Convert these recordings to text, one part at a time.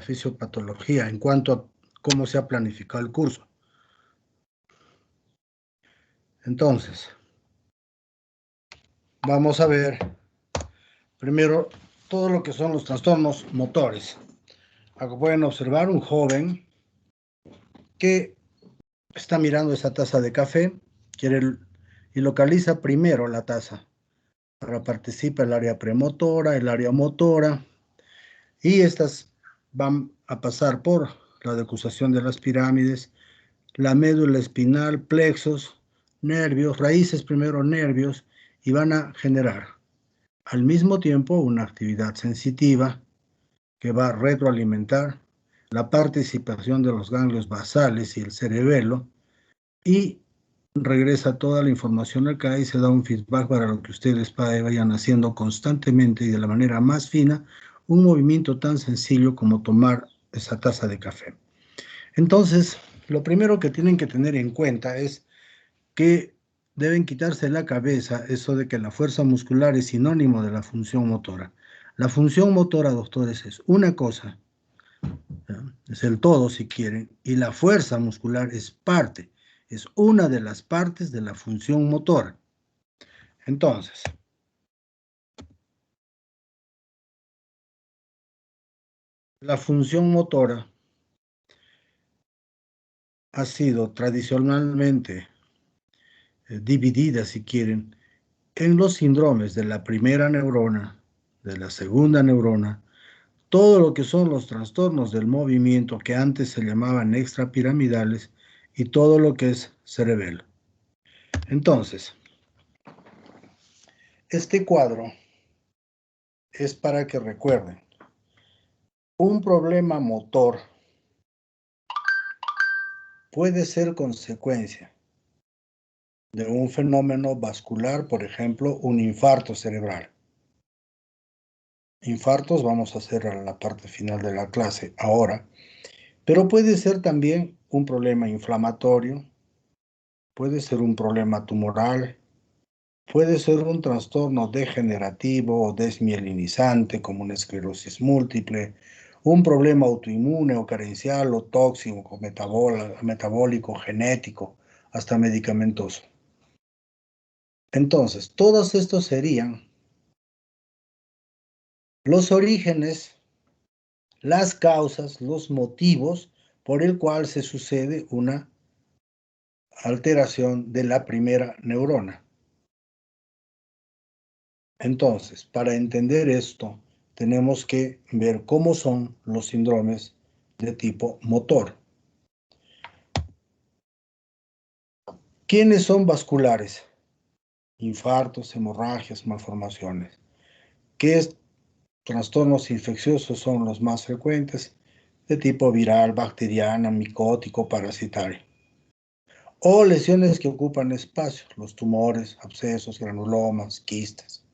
fisiopatología en cuanto a cómo se ha planificado el curso. Entonces, vamos a ver primero todo lo que son los trastornos motores. Acá pueden observar un joven que está mirando esa taza de café, y localiza primero la taza. Ahora participa el área premotora, el área motora, y estas van a pasar por la decusación de las pirámides, la médula espinal, plexos, nervios, raíces primero, nervios, y van a generar al mismo tiempo una actividad sensitiva que va a retroalimentar la participación de los ganglios basales y el cerebelo, y regresa toda la información acá y se da un feedback para lo que ustedes vayan haciendo constantemente y de la manera más fina un movimiento tan sencillo como tomar esa taza de café. Entonces, lo primero que tienen que tener en cuenta es que deben quitarse de la cabeza eso de que la fuerza muscular es sinónimo de la función motora. La función motora, doctores, es una cosa, ¿ya? Es el todo si quieren, y la fuerza muscular es parte, es una de las partes de la función motora. Entonces, la función motora ha sido tradicionalmente dividida, si quieren, en los síndromes de la primera neurona, de la segunda neurona, todo lo que son los trastornos del movimiento que antes se llamaban extrapiramidales y todo lo que es cerebelo. Entonces, este cuadro es para que recuerden, un problema motor puede ser consecuencia de un fenómeno vascular, por ejemplo, un infarto cerebral. Infartos vamos a hacer a la parte final de la clase ahora, pero puede ser también un problema inflamatorio, puede ser un problema tumoral, puede ser un trastorno degenerativo o desmielinizante como una esclerosis múltiple, un problema autoinmune o carencial o tóxico, metabólico, genético, hasta medicamentoso. Entonces, todos estos serían los orígenes, las causas, los motivos por el cual se sucede una alteración de la primera neurona. Entonces, para entender esto, tenemos que ver cómo son los síndromes de tipo motor. ¿Quiénes son vasculares? Infartos, hemorragias, malformaciones. ¿Qué trastornos infecciosos son los más frecuentes? De tipo viral, bacteriana, micótico, parasitario. O lesiones que ocupan espacio, los tumores, abscesos, granulomas, quistes.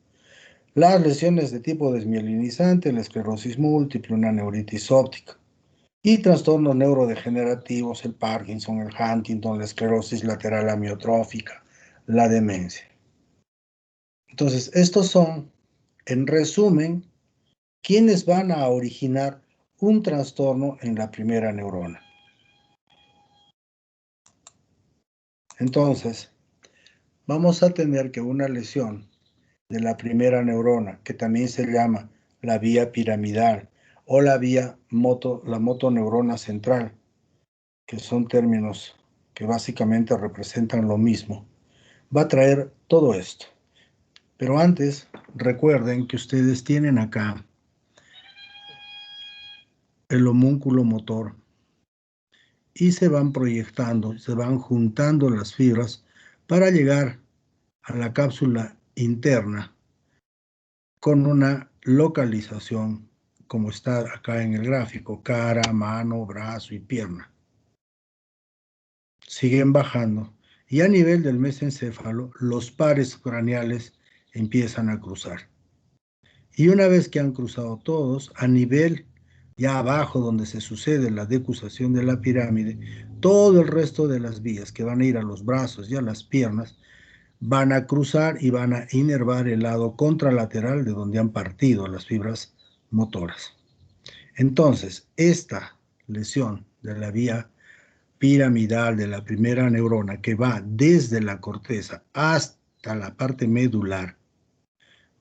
Las lesiones de tipo desmielinizante, la esclerosis múltiple, una neuritis óptica. Y trastornos neurodegenerativos, el Parkinson, el Huntington, la esclerosis lateral amiotrófica, la demencia. Entonces, estos son, en resumen, quienes van a originar un trastorno en la primera neurona. Entonces, vamos a tener que una lesión de la primera neurona, que también se llama la vía piramidal o la motoneurona central, que son términos que básicamente representan lo mismo, va a traer todo esto. Pero antes, recuerden que ustedes tienen acá el homúnculo motor y se van proyectando, se van juntando las fibras para llegar a la cápsula interna con una localización como está acá en el gráfico, cara, mano, brazo y pierna. Siguen bajando y a nivel del mesencéfalo los pares craneales empiezan a cruzar. Y una vez que han cruzado todos, a nivel ya abajo donde se sucede la decusación de la pirámide, todo el resto de las vías que van a ir a los brazos y a las piernas van a cruzar y van a inervar el lado contralateral de donde han partido las fibras motoras. Entonces, esta lesión de la vía piramidal de la primera neurona que va desde la corteza hasta la parte medular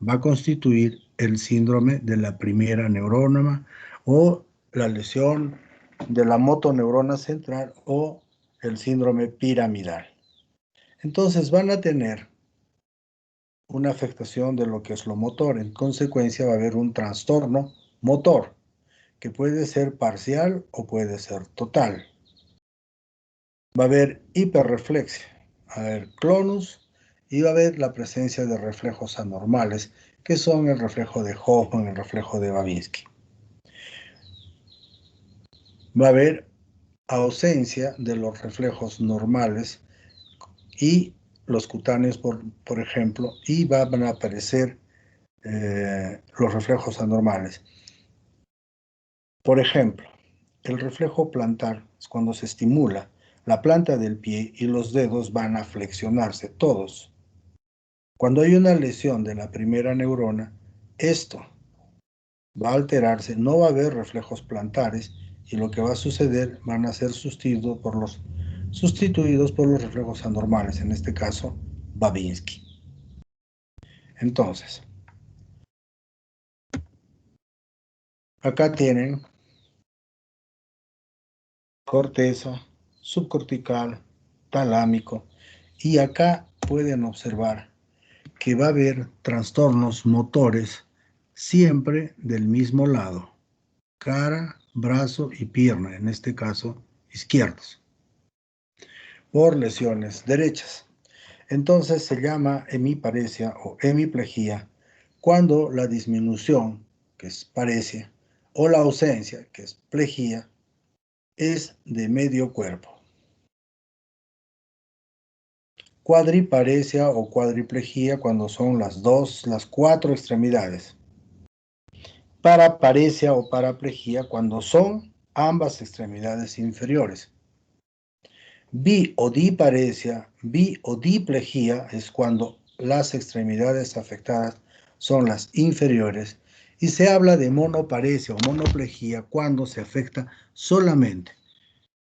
va a constituir el síndrome de la primera neurona o la lesión de la motoneurona central o el síndrome piramidal. Entonces van a tener una afectación de lo que es lo motor. En consecuencia va a haber un trastorno motor que puede ser parcial o puede ser total. Va a haber hiperreflexia, va a haber clonus y va a haber la presencia de reflejos anormales que son el reflejo de Hoffman, el reflejo de Babinski. Va a haber ausencia de los reflejos normales y los cutáneos, por ejemplo, y van a aparecer los reflejos anormales. Por ejemplo, el reflejo plantar es cuando se estimula la planta del pie y los dedos van a flexionarse todos. Cuando hay una lesión de la primera neurona, esto va a alterarse, no va a haber reflejos plantares y lo que va a suceder van a ser sustituidos por los reflejos anormales, en este caso Babinski. Entonces, acá tienen corteza, subcortical, talámico, y acá pueden observar que va a haber trastornos motores siempre del mismo lado, cara, brazo y pierna, en este caso izquierdos, por lesiones derechas. Entonces se llama hemiparesia o hemiplegia cuando la disminución, que es paresia, o la ausencia, que es plejía, es de medio cuerpo. Cuadriparesia o cuadriplejía cuando son las cuatro extremidades. Paraparesia o paraplejía cuando son ambas extremidades inferiores. Bi o diplejía es cuando las extremidades afectadas son las inferiores y se habla de monoparesia o monoplejía cuando se afecta solamente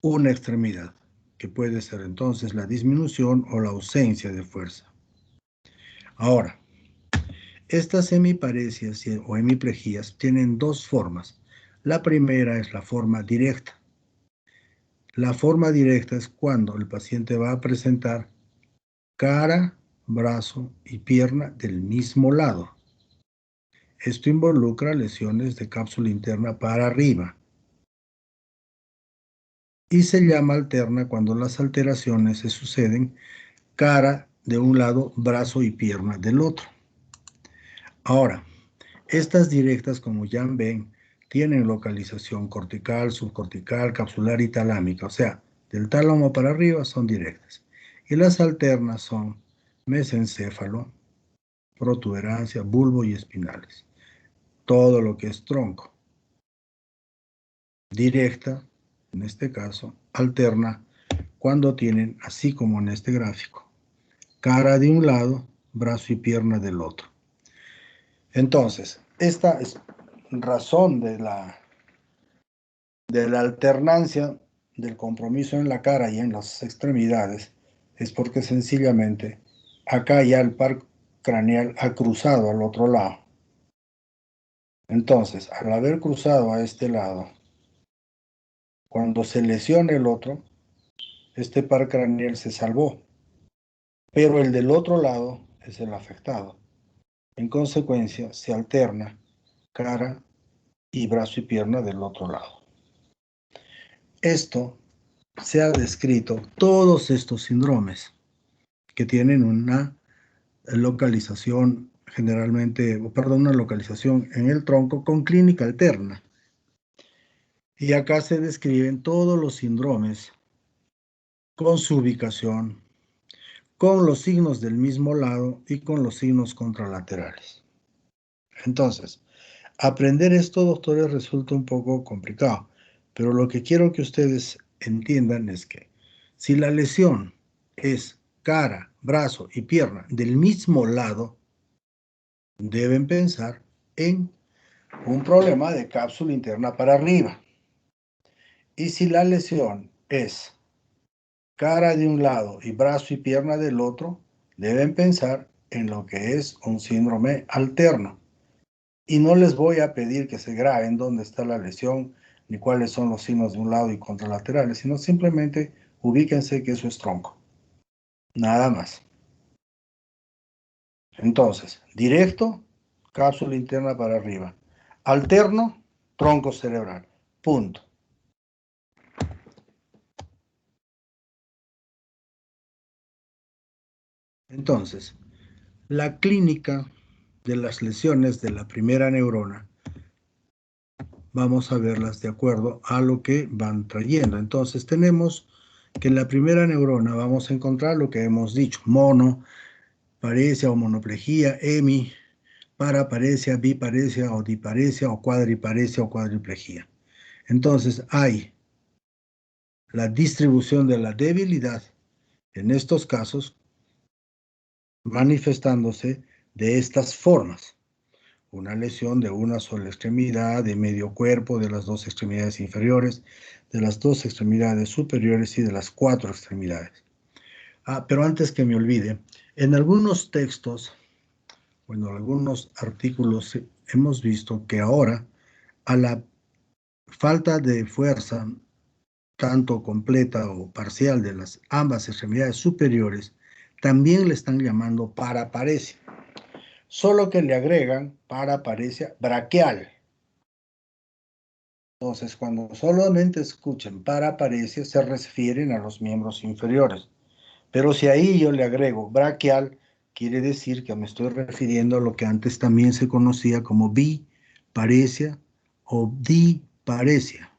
una extremidad, que puede ser entonces la disminución o la ausencia de fuerza. Ahora, estas hemiparesias o hemiplejías tienen dos formas. La primera es la forma directa. La forma directa es cuando el paciente va a presentar cara, brazo y pierna del mismo lado. Esto involucra lesiones de cápsula interna para arriba. Y se llama alterna cuando las alteraciones se suceden cara de un lado, brazo y pierna del otro. Ahora, estas directas, como ya ven, tienen localización cortical, subcortical, capsular y talámica, o sea, del tálamo para arriba son directas. Y las alternas son mesencéfalo, protuberancia, bulbo y espinales. Todo lo que es tronco. Directa, en este caso, alterna cuando tienen, así como en este gráfico, cara de un lado, brazo y pierna del otro. Entonces, esta es razón de la alternancia del compromiso en la cara y en las extremidades, es porque sencillamente acá ya el par craneal ha cruzado al otro lado. Entonces, al haber cruzado a este lado, cuando se lesiona el otro, este par craneal se salvó, pero el del otro lado es el afectado. En consecuencia, se alterna cara y brazo y pierna del otro lado. Esto se ha descrito, todos estos síndromes que tienen una localización una localización en el tronco con clínica alterna. Y acá se describen todos los síndromes con su ubicación, con los signos del mismo lado y con los signos contralaterales. Entonces, aprender esto, doctores, resulta un poco complicado, pero lo que quiero que ustedes entiendan es que si la lesión es cara, brazo y pierna del mismo lado, deben pensar en un problema de cápsula interna para arriba. Y si la lesión es cara de un lado y brazo y pierna del otro, deben pensar en lo que es un síndrome alterno. Y no les voy a pedir que se graben dónde está la lesión, ni cuáles son los signos de un lado y contralaterales, sino simplemente ubíquense que eso es tronco. Nada más. Entonces, directo, cápsula interna para arriba. Alterno, tronco cerebral. Punto. Entonces, la clínica de las lesiones de la primera neurona, vamos a verlas de acuerdo a lo que van trayendo. Entonces, tenemos que en la primera neurona vamos a encontrar lo que hemos dicho: mono, paresia o monoplegia, hemi, paraparesia, biparesia o diparesia o cuadriparesia o cuadriplegia. Entonces, hay la distribución de la debilidad en estos casos manifestándose de estas formas: una lesión de una sola extremidad, de medio cuerpo, de las dos extremidades inferiores, de las dos extremidades superiores y de las cuatro extremidades. Pero antes que me olvide, en algunos textos, bueno, en algunos artículos hemos visto que ahora a la falta de fuerza, tanto completa o parcial, de las ambas extremidades superiores, también le están llamando paraparesia, solo que le agregan paraparesia braquial. Entonces, cuando solamente escuchen paraparesia, se refieren a los miembros inferiores. Pero si ahí yo le agrego braquial, quiere decir que me estoy refiriendo a lo que antes también se conocía como biparesia o diparesia.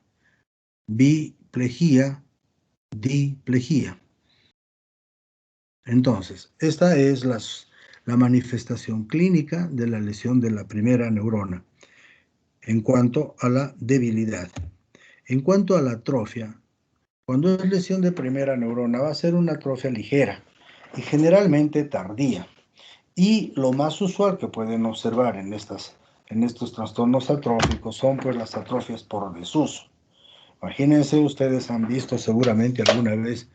Biplegia, diplegia. Entonces, esta es la manifestación clínica de la lesión de la primera neurona en cuanto a la debilidad. En cuanto a la atrofia, cuando es lesión de primera neurona va a ser una atrofia ligera y generalmente tardía. Y lo más usual que pueden observar en estos trastornos atróficos son pues las atrofias por desuso. Imagínense, ustedes han visto seguramente alguna vez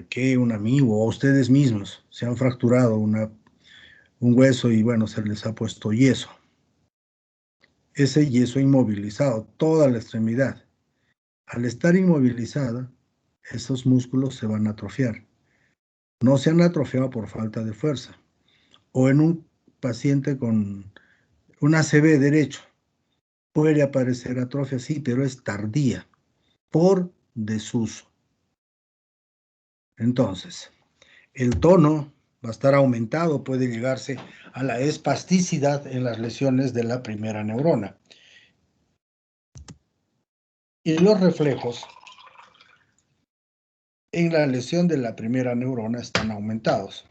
que un amigo o ustedes mismos se han fracturado un hueso y bueno, se les ha puesto yeso. Ese yeso inmovilizado, toda la extremidad. Al estar inmovilizada, esos músculos se van a atrofiar. No se han atrofiado por falta de fuerza. O en un paciente con un ACV derecho, puede aparecer atrofia, sí, pero es tardía, por desuso. Entonces, el tono va a estar aumentado, puede llegarse a la espasticidad en las lesiones de la primera neurona. Y los reflejos en la lesión de la primera neurona están aumentados.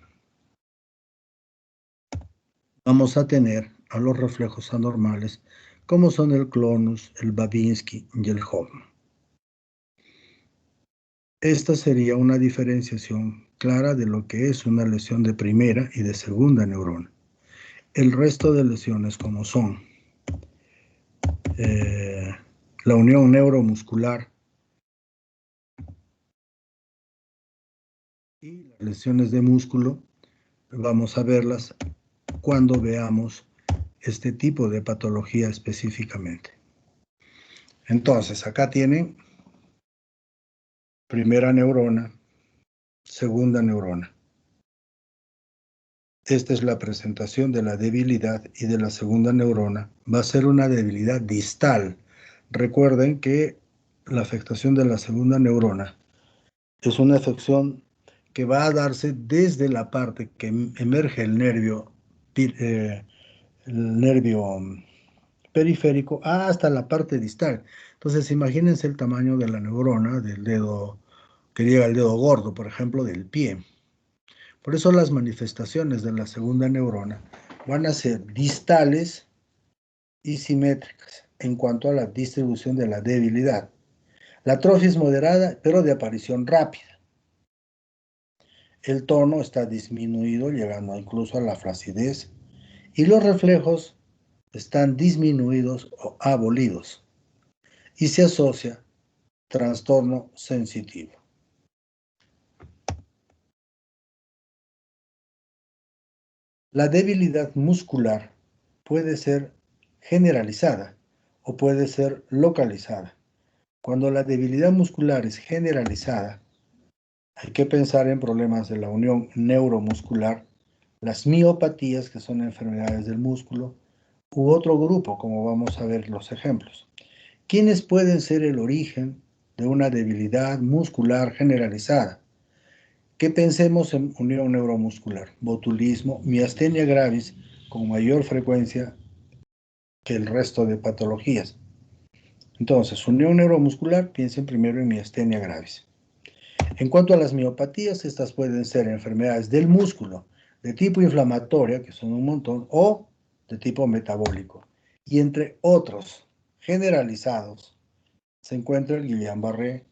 Vamos a tener a los reflejos anormales, como son el clonus, el Babinski y el Hoffman. Esta sería una diferenciación clara de lo que es una lesión de primera y de segunda neurona. El resto de lesiones, como son la unión neuromuscular y las lesiones de músculo, vamos a verlas cuando veamos este tipo de patología específicamente. Entonces, acá tienen primera neurona, segunda neurona. Esta es la presentación de la debilidad y de la segunda neurona. Va a ser una debilidad distal. Recuerden que la afectación de la segunda neurona es una afección que va a darse desde la parte que emerge el nervio periférico hasta la parte distal. Entonces, imagínense el tamaño de la neurona del dedo, que llega al dedo gordo, por ejemplo, del pie. Por eso las manifestaciones de la segunda neurona van a ser distales y simétricas en cuanto a la distribución de la debilidad. La atrofia es moderada, pero de aparición rápida. El tono está disminuido, llegando incluso a la flacidez, y los reflejos están disminuidos o abolidos y se asocia trastorno sensitivo. La debilidad muscular puede ser generalizada o puede ser localizada. Cuando la debilidad muscular es generalizada, hay que pensar en problemas de la unión neuromuscular, las miopatías, que son enfermedades del músculo, u otro grupo, como vamos a ver los ejemplos. ¿Quiénes pueden ser el origen de una debilidad muscular generalizada? Que pensemos en unión neuromuscular, botulismo, miastenia gravis con mayor frecuencia que el resto de patologías. Entonces, unión neuromuscular, piensen primero en miastenia gravis. En cuanto a las miopatías, estas pueden ser enfermedades del músculo de tipo inflamatoria, que son un montón, o de tipo metabólico. Y entre otros generalizados se encuentra el Guillain-Barré,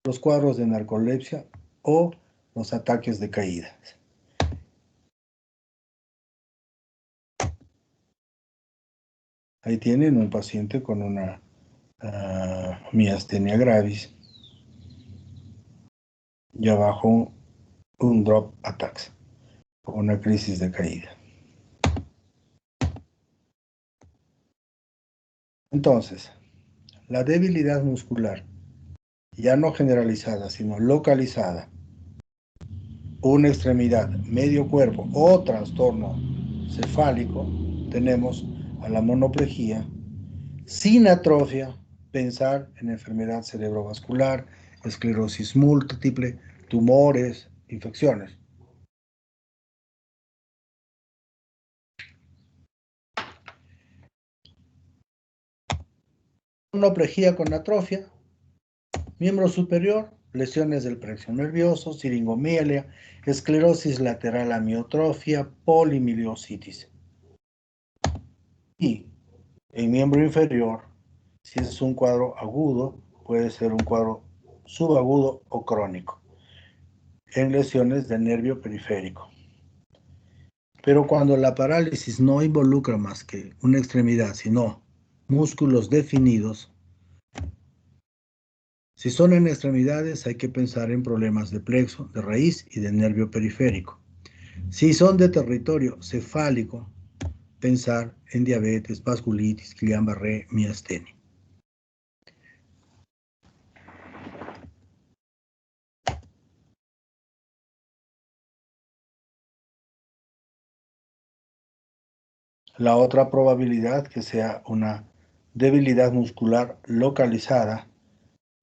los cuadros de narcolepsia o los ataques de caída. Ahí tienen un paciente con una miastenia gravis y abajo un drop attacks, una crisis de caída. Entonces, la debilidad muscular, ya no generalizada, sino localizada, una extremidad, medio cuerpo o trastorno cefálico, tenemos a la monoplejía, sin atrofia, pensar en enfermedad cerebrovascular, esclerosis múltiple, tumores, infecciones. Monoplejía con atrofia, miembro superior, lesiones del plexo nervioso, siringomialia, esclerosis lateral amiotrofia, polimieliositis. Y en miembro inferior, si es un cuadro agudo, puede ser un cuadro subagudo o crónico, en lesiones del nervio periférico. Pero cuando la parálisis no involucra más que una extremidad, sino músculos definidos, si son en extremidades hay que pensar en problemas de plexo, de raíz y de nervio periférico. Si son de territorio cefálico, pensar en diabetes, vasculitis, Guillain-Barré, miastenia. La otra probabilidad que sea una debilidad muscular localizada,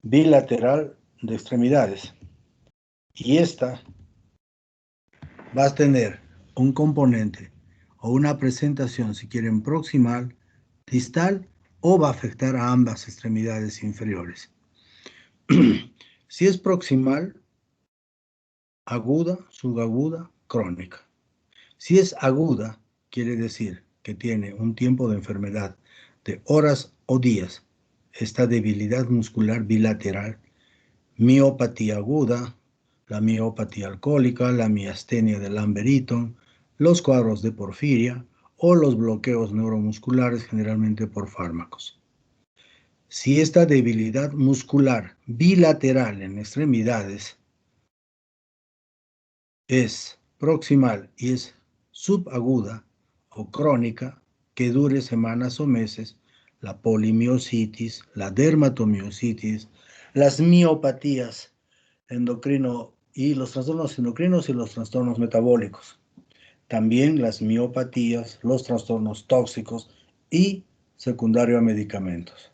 bilateral de extremidades. Y esta va a tener un componente o una presentación, si quieren, proximal, distal, o va a afectar a ambas extremidades inferiores. Si es proximal, aguda, subaguda, crónica. Si es aguda, quiere decir que tiene un tiempo de enfermedad de horas o días. Esta debilidad muscular bilateral, miopatía aguda, la miopatía alcohólica, la miastenia de Lambert-Eaton, los cuadros de porfiria o los bloqueos neuromusculares generalmente por fármacos. Si esta debilidad muscular bilateral en extremidades es proximal y es subaguda o crónica, que dure semanas o meses, la polimiositis, la dermatomiositis, las miopatías endocrino y los trastornos endocrinos y los trastornos metabólicos. También las miopatías, los trastornos tóxicos y secundario a medicamentos.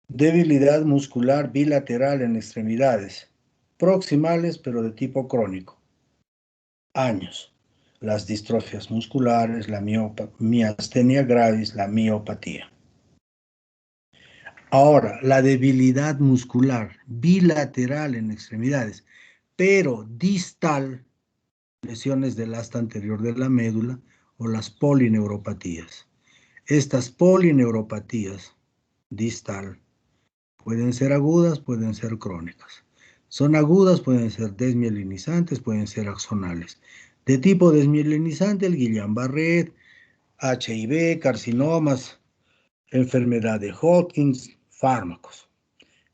Debilidad muscular bilateral en extremidades, proximales pero de tipo crónico. Años. Las distrofias musculares, la miastenia gravis, la miopatía. Ahora, la debilidad muscular bilateral en extremidades, pero distal, lesiones del asta anterior de la médula o las polineuropatías. Estas polineuropatías distal pueden ser agudas, pueden ser crónicas. Son agudas, pueden ser desmielinizantes, pueden ser axonales. De tipo desmielinizante, el Guillain-Barré, HIV, carcinomas, enfermedad de Hodgkin, fármacos.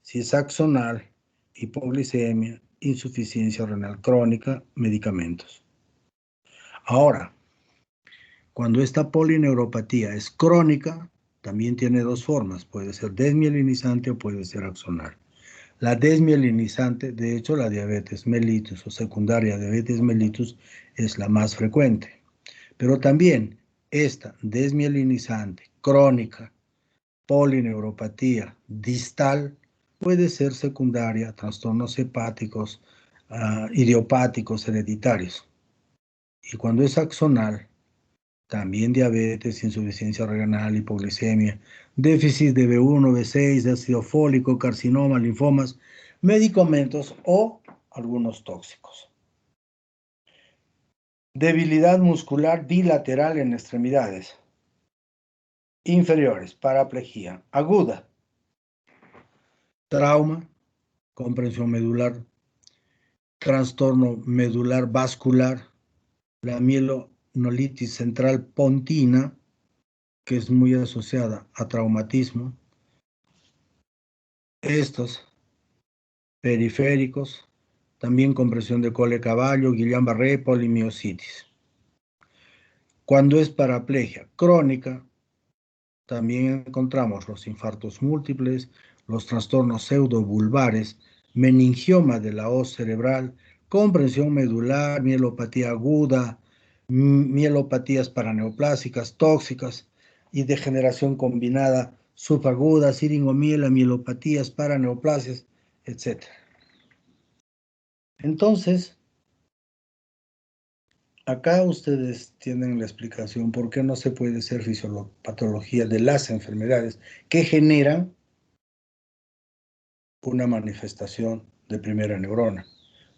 Si es axonal, hipoglicemia, insuficiencia renal crónica, medicamentos. Ahora, cuando esta polineuropatía es crónica, también tiene dos formas. Puede ser desmielinizante o puede ser axonal. La desmielinizante, de hecho, la diabetes mellitus o secundaria diabetes mellitus es la más frecuente. Pero también esta desmielinizante crónica, polineuropatía distal, puede ser secundaria, trastornos hepáticos, idiopáticos, hereditarios. Y cuando es axonal, también diabetes, insuficiencia renal, hipoglicemia, déficit de B1, B6, de ácido fólico, carcinoma, linfomas, medicamentos o algunos tóxicos. Debilidad muscular bilateral en extremidades inferiores, paraplegia aguda, trauma, comprensión medular, trastorno medular vascular, la mielonolitis central pontina, que es muy asociada a traumatismo. Estos periféricos, también compresión de cole-caballo, Guillain-Barré, polimiositis. Cuando es paraplegia crónica, también encontramos los infartos múltiples, los trastornos pseudovulvares, meningioma de la hoz cerebral, comprensión medular, mielopatía aguda, mielopatías paraneoplásicas, tóxicas y degeneración combinada subaguda, siringomiela, mielopatías, paraneoplasias, etc. Entonces, acá ustedes tienen la explicación por qué no se puede hacer fisiopatología de las enfermedades que generan una manifestación de primera neurona.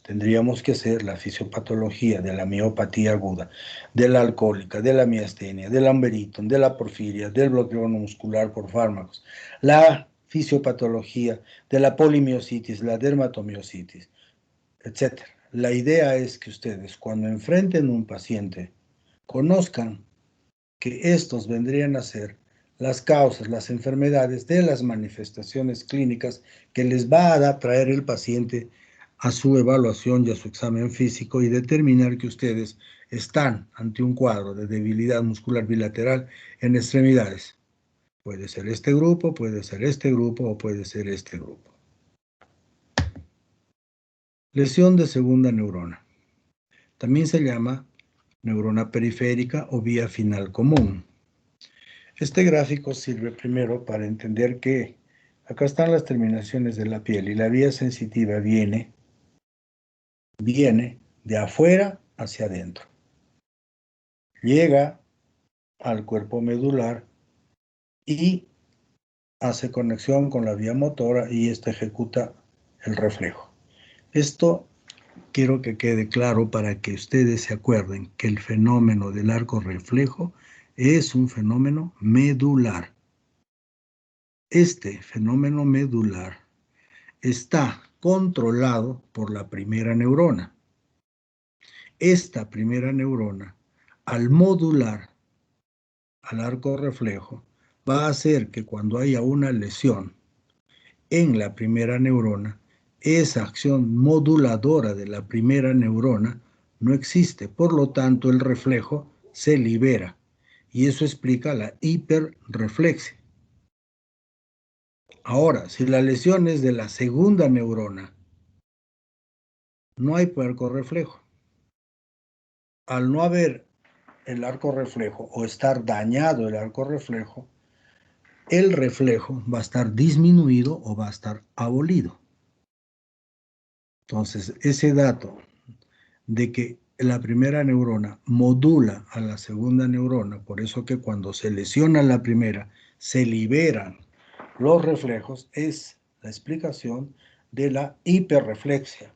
Tendríamos que hacer la fisiopatología de la miopatía aguda, de la alcohólica, de la miastenia, del Amberitton, de la porfiria, del bloqueo muscular por fármacos, la fisiopatología de la polimiositis, la dermatomiositis, etc. La idea es que ustedes, cuando enfrenten un paciente, conozcan que estos vendrían a ser las causas, las enfermedades de las manifestaciones clínicas que les va a traer el paciente a su evaluación y a su examen físico y determinar que ustedes están ante un cuadro de debilidad muscular bilateral en extremidades. Puede ser este grupo, puede ser este grupo o puede ser este grupo. Lesión de segunda neurona. También se llama neurona periférica o vía final común. Este gráfico sirve primero para entender que acá están las terminaciones de la piel y la vía sensitiva viene de afuera hacia adentro. Llega al cuerpo medular y hace conexión con la vía motora y esta ejecuta el reflejo. Esto quiero que quede claro para que ustedes se acuerden que el fenómeno del arco reflejo es un fenómeno medular. Este fenómeno medular está controlado por la primera neurona. Esta primera neurona, al modular al arco reflejo, va a hacer que cuando haya una lesión en la primera neurona, esa acción moduladora de la primera neurona no existe. Por lo tanto, el reflejo se libera. Y eso explica la hiperreflexia. Ahora, si la lesión es de la segunda neurona, no hay arco reflejo. Al no haber el arco reflejo o estar dañado el arco reflejo, el reflejo va a estar disminuido o va a estar abolido. Entonces, ese dato de que la primera neurona modula a la segunda neurona, por eso que cuando se lesiona la primera, se liberan los reflejos, es la explicación de la hiperreflexia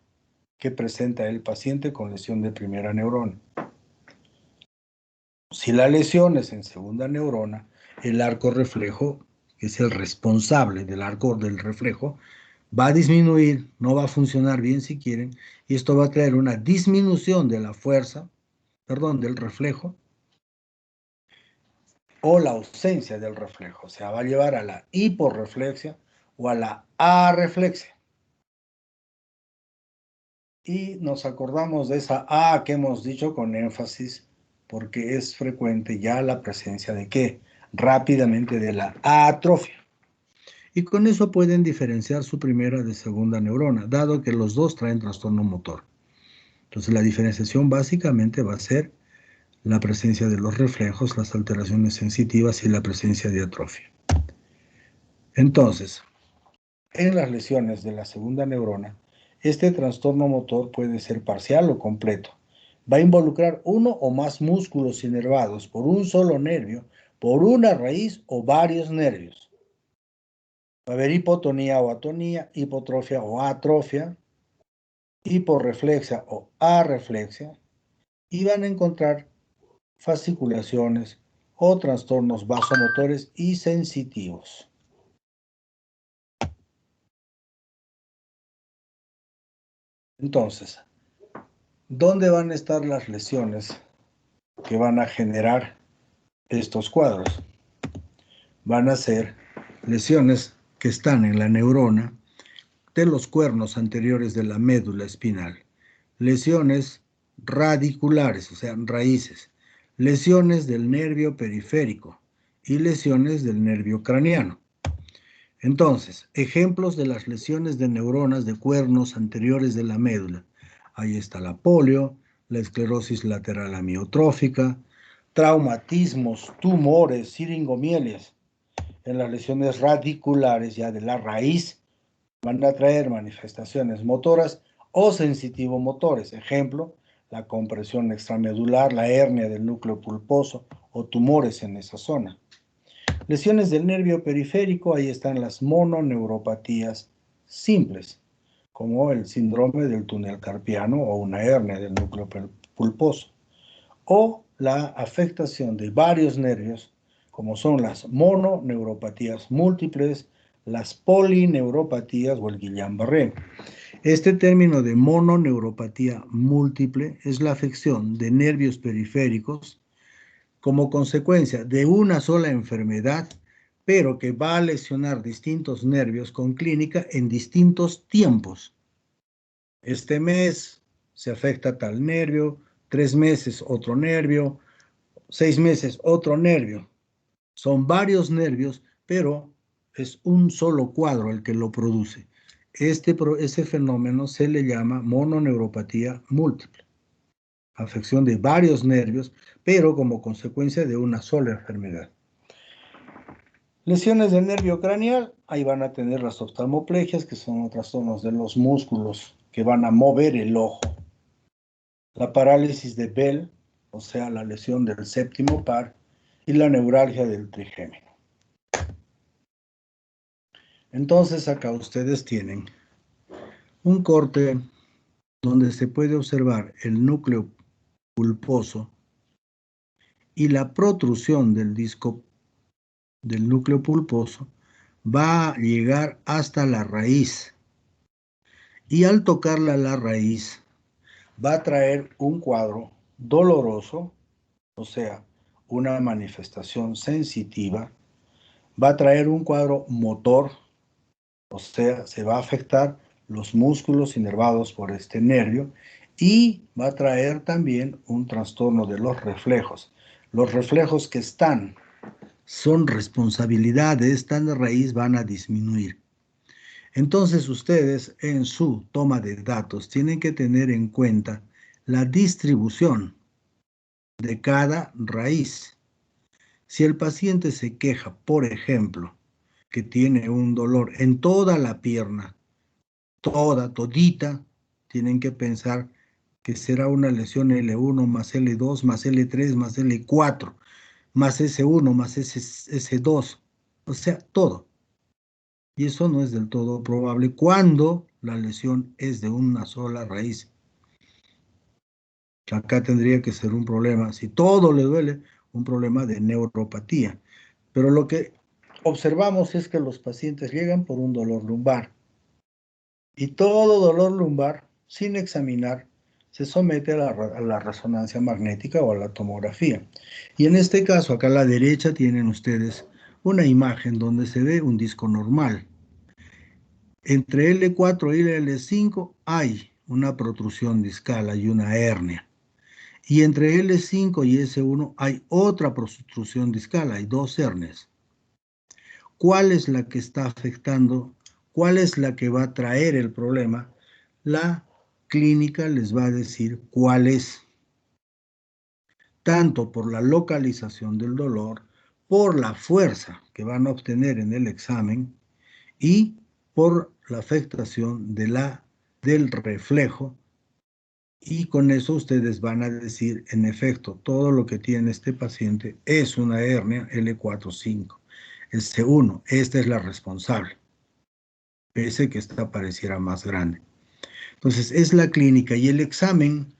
que presenta el paciente con lesión de primera neurona. Si la lesión es en segunda neurona, el arco reflejo, que es el responsable del arco del reflejo, va a disminuir, no va a funcionar bien si quieren, y esto va a traer una disminución de la fuerza, del reflejo, o la ausencia del reflejo. O sea, va a llevar a la hiporreflexia o a la arreflexia. Y nos acordamos de esa A que hemos dicho con énfasis, porque es frecuente ya la presencia de ¿qué? Rápidamente de la atrofia. Y con eso pueden diferenciar su primera de segunda neurona, dado que los dos traen trastorno motor. Entonces la diferenciación básicamente va a ser la presencia de los reflejos, las alteraciones sensitivas y la presencia de atrofia. Entonces, en las lesiones de la segunda neurona, este trastorno motor puede ser parcial o completo. Va a involucrar uno o más músculos inervados por un solo nervio, por una raíz o varios nervios. Va a haber hipotonía o atonía, hipotrofia o atrofia, hiporreflexia o arreflexia, y van a encontrar fasciculaciones o trastornos vasomotores y sensitivos. Entonces, ¿dónde van a estar las lesiones que van a generar estos cuadros? Van a ser lesiones que están en la neurona de los cuernos anteriores de la médula espinal, lesiones radiculares, o sea, raíces, lesiones del nervio periférico y lesiones del nervio craneano. Entonces, ejemplos de las lesiones de neuronas de cuernos anteriores de la médula. Ahí está la polio, la esclerosis lateral amiotrófica, traumatismos, tumores, siringomielias. En las lesiones radiculares ya de la raíz van a traer manifestaciones motoras o sensitivo-motores. Ejemplo, la compresión extramedular, la hernia del núcleo pulposo o tumores en esa zona. Lesiones del nervio periférico, ahí están las mononeuropatías simples, como el síndrome del túnel carpiano o una hernia del núcleo pulposo, o la afectación de varios nervios, como son las mononeuropatías múltiples, las polineuropatías o el Guillain-Barré. Este término de mononeuropatía múltiple es la afección de nervios periféricos como consecuencia de una sola enfermedad, pero que va a lesionar distintos nervios con clínica en distintos tiempos. Este mes se afecta tal nervio, 3 meses otro nervio, 6 meses otro nervio. Son varios nervios, pero es un solo cuadro el que lo produce. Ese fenómeno se le llama mononeuropatía múltiple, afección de varios nervios, pero como consecuencia de una sola enfermedad. Lesiones del nervio craneal, ahí van a tener las oftalmoplegias, que son trastornos de los músculos que van a mover el ojo. La parálisis de Bell, o sea, la lesión del séptimo par, y la neuralgia del trigémino. Entonces acá ustedes tienen un corte donde se puede observar el núcleo pulposo y la protrusión del disco del núcleo pulposo va a llegar hasta la raíz. Y al tocarla la raíz va a traer un cuadro doloroso, o sea, una manifestación sensitiva, va a traer un cuadro motor, o sea, se va a afectar los músculos inervados por este nervio y va a traer también un trastorno de los reflejos. Los reflejos que son responsabilidad de esta raíz van a disminuir. Entonces ustedes en su toma de datos tienen que tener en cuenta la distribución de cada raíz. Si el paciente se queja, por ejemplo, que tiene un dolor en toda la pierna, todita, tienen que pensar que será una lesión L1 más L2 más L3 más L4 más S1 más S2, o sea, todo. Y eso no es del todo probable cuando la lesión es de una sola raíz. Acá tendría que ser un problema, si todo le duele, un problema de neuropatía. Pero lo que observamos es que los pacientes llegan por un dolor lumbar. Y todo dolor lumbar, sin examinar, se somete a la resonancia magnética o a la tomografía. Y en este caso, acá a la derecha tienen ustedes una imagen donde se ve un disco normal. Entre L4 y L5 hay una protrusión discal, hay una hernia. Y entre L5 y S1 hay otra protrusión discal, hay dos hernias. ¿Cuál es la que está afectando? ¿Cuál es la que va a traer el problema? La clínica les va a decir cuál es, tanto por la localización del dolor, por la fuerza que van a obtener en el examen y por la afectación del reflejo. Y con eso ustedes van a decir, en efecto, todo lo que tiene este paciente es una hernia L4-5. S1, esta es la responsable, pese que esta pareciera más grande. Entonces, es la clínica y el examen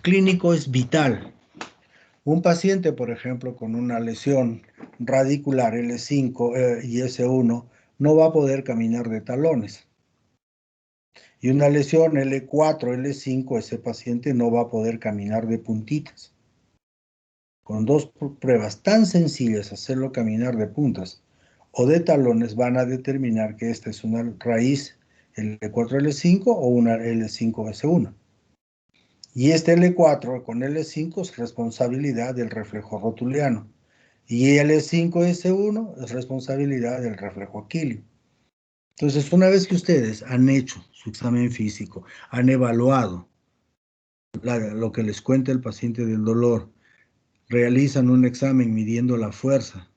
clínico es vital. Un paciente, por ejemplo, con una lesión radicular L5 y S1 no va a poder caminar de talones. Y una lesión L4, L5, ese paciente no va a poder caminar de puntitas. Con dos pruebas tan sencillas, hacerlo caminar de puntas o de talones, van a determinar que esta es una raíz L4, L5 o una L5, S1. Y este L4 con L5 es responsabilidad del reflejo rotuliano. Y L5S1 es responsabilidad del reflejo aquilio. Entonces, una vez que ustedes han hecho su examen físico, han evaluado lo que les cuenta el paciente del dolor, realizan un examen midiendo la fuerza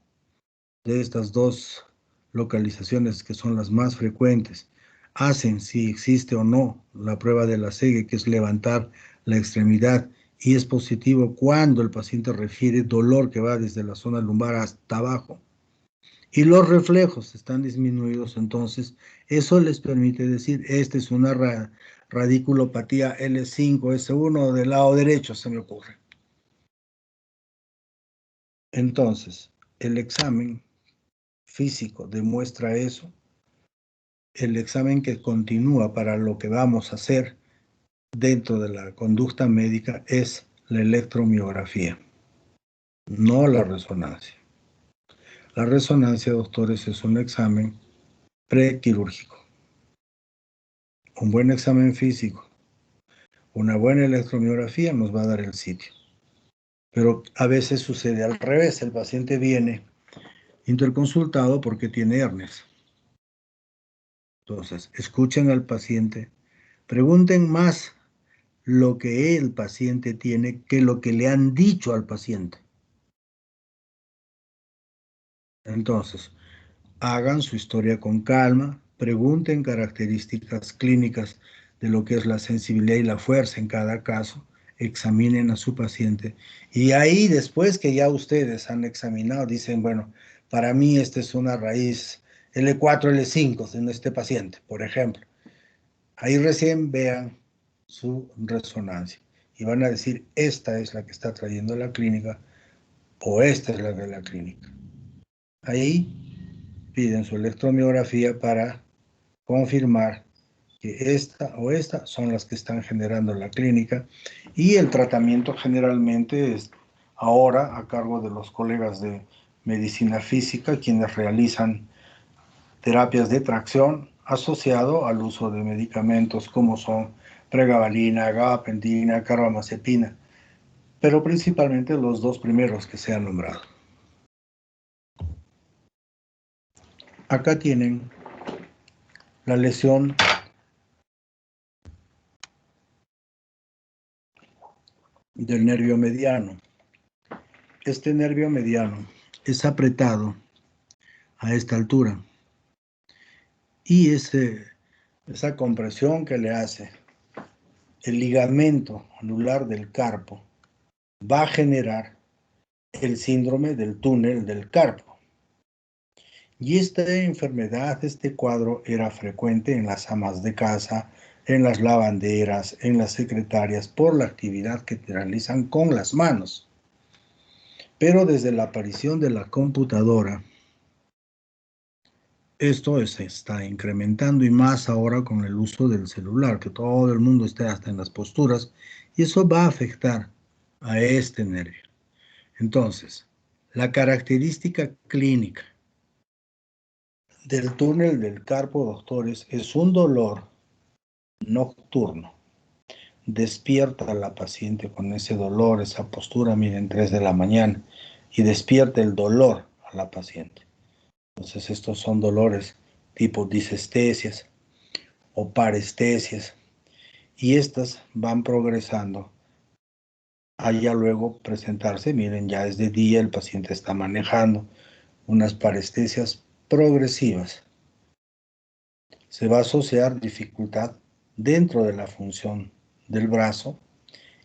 de estas dos localizaciones que son las más frecuentes, hacen si existe o no la prueba de la SEGE, que es levantar la extremidad, y es positivo cuando el paciente refiere dolor que va desde la zona lumbar hasta abajo, y los reflejos están disminuidos, entonces eso les permite decir, esta es una radiculopatía L5-S1 del lado derecho, se me ocurre. Entonces, el examen físico demuestra eso. El examen que continúa para lo que vamos a hacer dentro de la conducta médica es la electromiografía, no la resonancia. La resonancia, doctores, es un examen prequirúrgico. Un buen examen físico, una buena electromiografía nos va a dar el sitio. Pero a veces sucede al revés, el paciente viene interconsultado porque tiene hernias. Entonces, escuchen al paciente, pregunten más lo que el paciente tiene que lo que le han dicho al paciente. Entonces, hagan su historia con calma, pregunten características clínicas de lo que es la sensibilidad y la fuerza en cada caso, examinen a su paciente y ahí después que ya ustedes han examinado, dicen, bueno, para mí esta es una raíz L4, L5 en este paciente, por ejemplo. Ahí recién vean su resonancia y van a decir, esta es la que está trayendo la clínica o esta es la de la clínica. Ahí piden su electromiografía para confirmar que esta o esta son las que están generando la clínica, y el tratamiento generalmente es ahora a cargo de los colegas de medicina física, quienes realizan terapias de tracción asociado al uso de medicamentos como son pregabalina, gabapentina, carbamazepina, pero principalmente los dos primeros que se han nombrado. Acá tienen la lesión del nervio mediano. Este nervio mediano es apretado a esta altura y esa compresión que le hace el ligamento anular del carpo va a generar el síndrome del túnel del carpo. Y esta enfermedad, este cuadro era frecuente en las amas de casa, en las lavanderas, en las secretarias, por la actividad que realizan con las manos. Pero desde la aparición de la computadora, Esto se está incrementando y más ahora con el uso del celular, que todo el mundo esté hasta en las posturas, y eso va a afectar a este nervio. Entonces, la característica clínica del túnel del carpo doctores es un dolor nocturno. Despierta a la paciente con ese dolor, esa postura, miren, 3 de la mañana, y despierta el dolor a la paciente. Entonces, estos son dolores tipo disestesias o parestesias, y estas van progresando a ya luego presentarse, miren, ya es de día, el paciente está manejando unas parestesias progresivas. Se va a asociar dificultad dentro de la función del brazo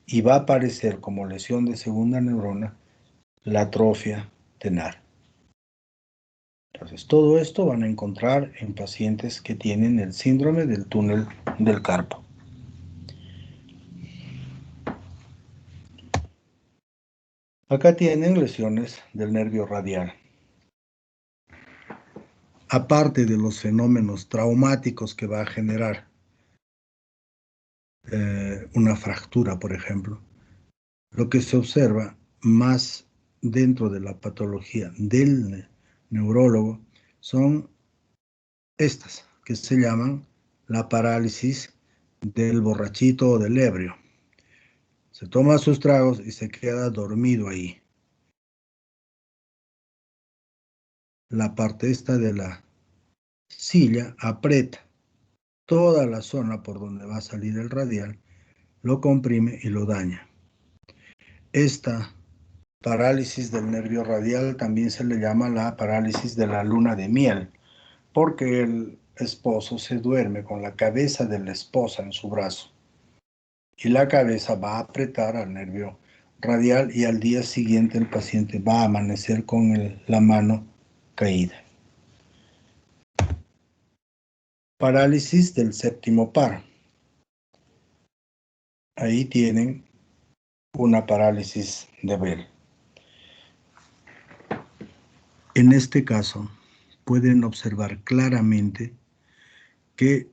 y va a aparecer como lesión de segunda neurona la atrofia tenar. Entonces, todo esto van a encontrar en pacientes que tienen el síndrome del túnel del carpo. Acá tienen lesiones del nervio radial. Aparte de los fenómenos traumáticos que va a generar una fractura, por ejemplo, lo que se observa más dentro de la patología del neurólogo son estas, que se llaman la parálisis del borrachito o del ebrio. Se toma sus tragos y se queda dormido ahí. La parte esta de la silla aprieta toda la zona por donde va a salir el radial, lo comprime y lo daña. Esta parálisis del nervio radial también se le llama la parálisis de la luna de miel, porque el esposo se duerme con la cabeza de la esposa en su brazo y la cabeza va a apretar al nervio radial y al día siguiente el paciente va a amanecer con la mano caída. Parálisis del séptimo par. Ahí tienen una parálisis de Bell. En este caso, pueden observar claramente que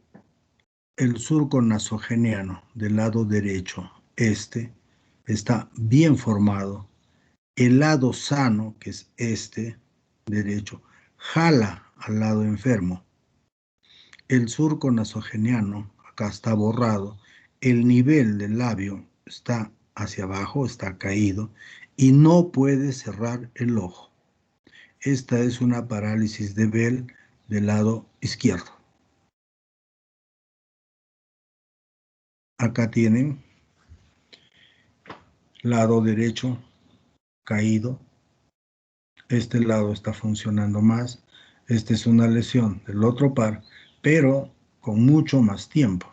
el surco nasogeniano del lado derecho, está bien formado. El lado sano, que es este derecho, jala al lado enfermo. El surco nasogeniano, acá está borrado. El nivel del labio está hacia abajo, está caído, y no puede cerrar el ojo. Esta es una parálisis de Bell del lado izquierdo. Acá tienen lado derecho caído. Este lado está funcionando más. Esta es una lesión del otro par, pero con mucho más tiempo.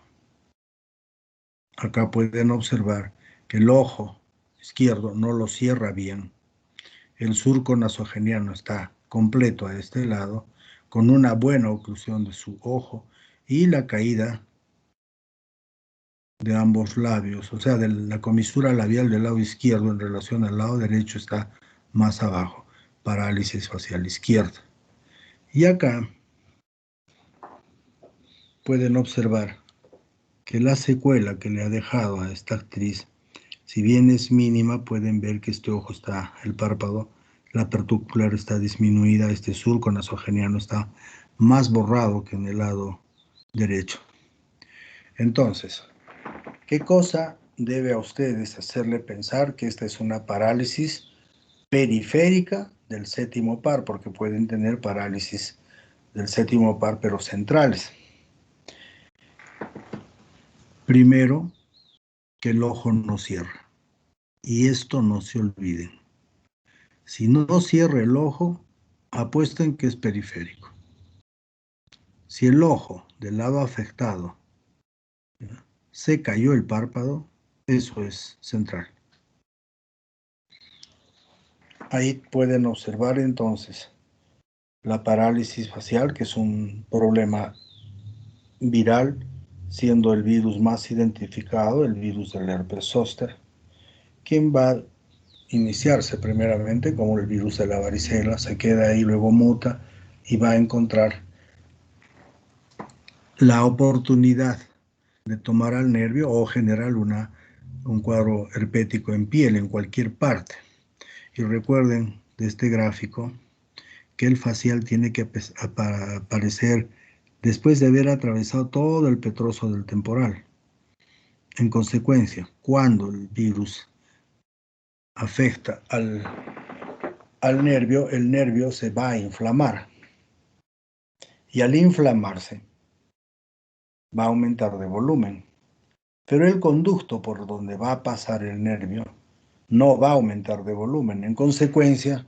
Acá pueden observar que el ojo izquierdo no lo cierra bien. El surco nasogeniano está completo a este lado, con una buena oclusión de su ojo y la caída de ambos labios, o sea, de la comisura labial del lado izquierdo en relación al lado derecho está más abajo, parálisis facial izquierda. Y acá pueden observar que la secuela que le ha dejado a esta actriz, si bien es mínima, pueden ver que este ojo está, el párpado, la apertura ocular está disminuida, este surco nasogeniano está más borrado que en el lado derecho. Entonces, ¿qué cosa debe a ustedes hacerle pensar que esta es una parálisis periférica del séptimo par? Porque pueden tener parálisis del séptimo par, pero centrales. Primero, que el ojo no cierra. Y esto no se olviden. Si no cierra el ojo, apuesten que es periférico. Si el ojo del lado afectado se cayó el párpado, eso es central. Ahí pueden observar entonces la parálisis facial, que es un problema viral, siendo el virus más identificado, el virus del herpes zóster, quien va a iniciarse primeramente como el virus de la varicela, se queda ahí, luego muta y va a encontrar la oportunidad de tomar al nervio o generar un cuadro herpético en piel en cualquier parte. Y recuerden de este gráfico que el facial tiene que aparecer después de haber atravesado todo el petroso del temporal. En consecuencia, cuando el virus afecta al nervio, el nervio se va a inflamar. Y al inflamarse, va a aumentar de volumen. Pero el conducto por donde va a pasar el nervio no va a aumentar de volumen. En consecuencia,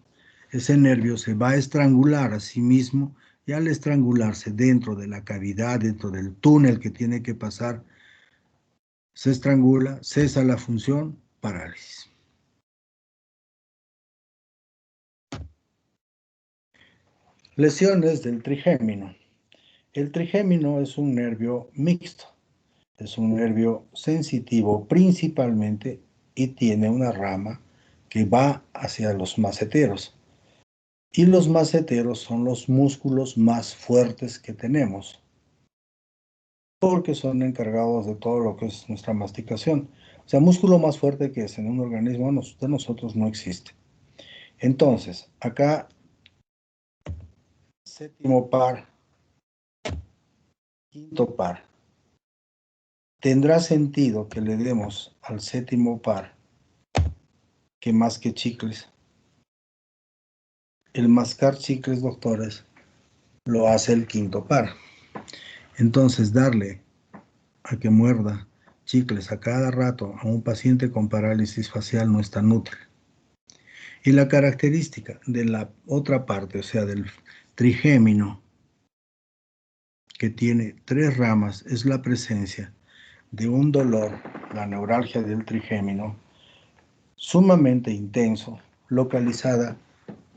ese nervio se va a estrangular a sí mismo y al estrangularse dentro de la cavidad, dentro del túnel que tiene que pasar, se estrangula, cesa la función, parálisis. Lesiones del trigémino. El trigémino es un nervio mixto, es un nervio sensitivo principalmente y tiene una rama que va hacia los maceteros. Y los maceteros son los músculos más fuertes que tenemos, porque son encargados de todo lo que es nuestra masticación. O sea, músculo más fuerte que es en un organismo de nosotros no existe. Entonces, acá, séptimo par, quinto par. Tendrá sentido que le demos al séptimo par que más que chicles. El mascar chicles, doctores, lo hace el quinto par. Entonces, darle a que muerda chicles a cada rato a un paciente con parálisis facial no es tan útil. Y la característica de la otra parte, o sea, del trigémino, que tiene 3 ramas, es la presencia de un dolor, la neuralgia del trigémino, sumamente intenso, localizada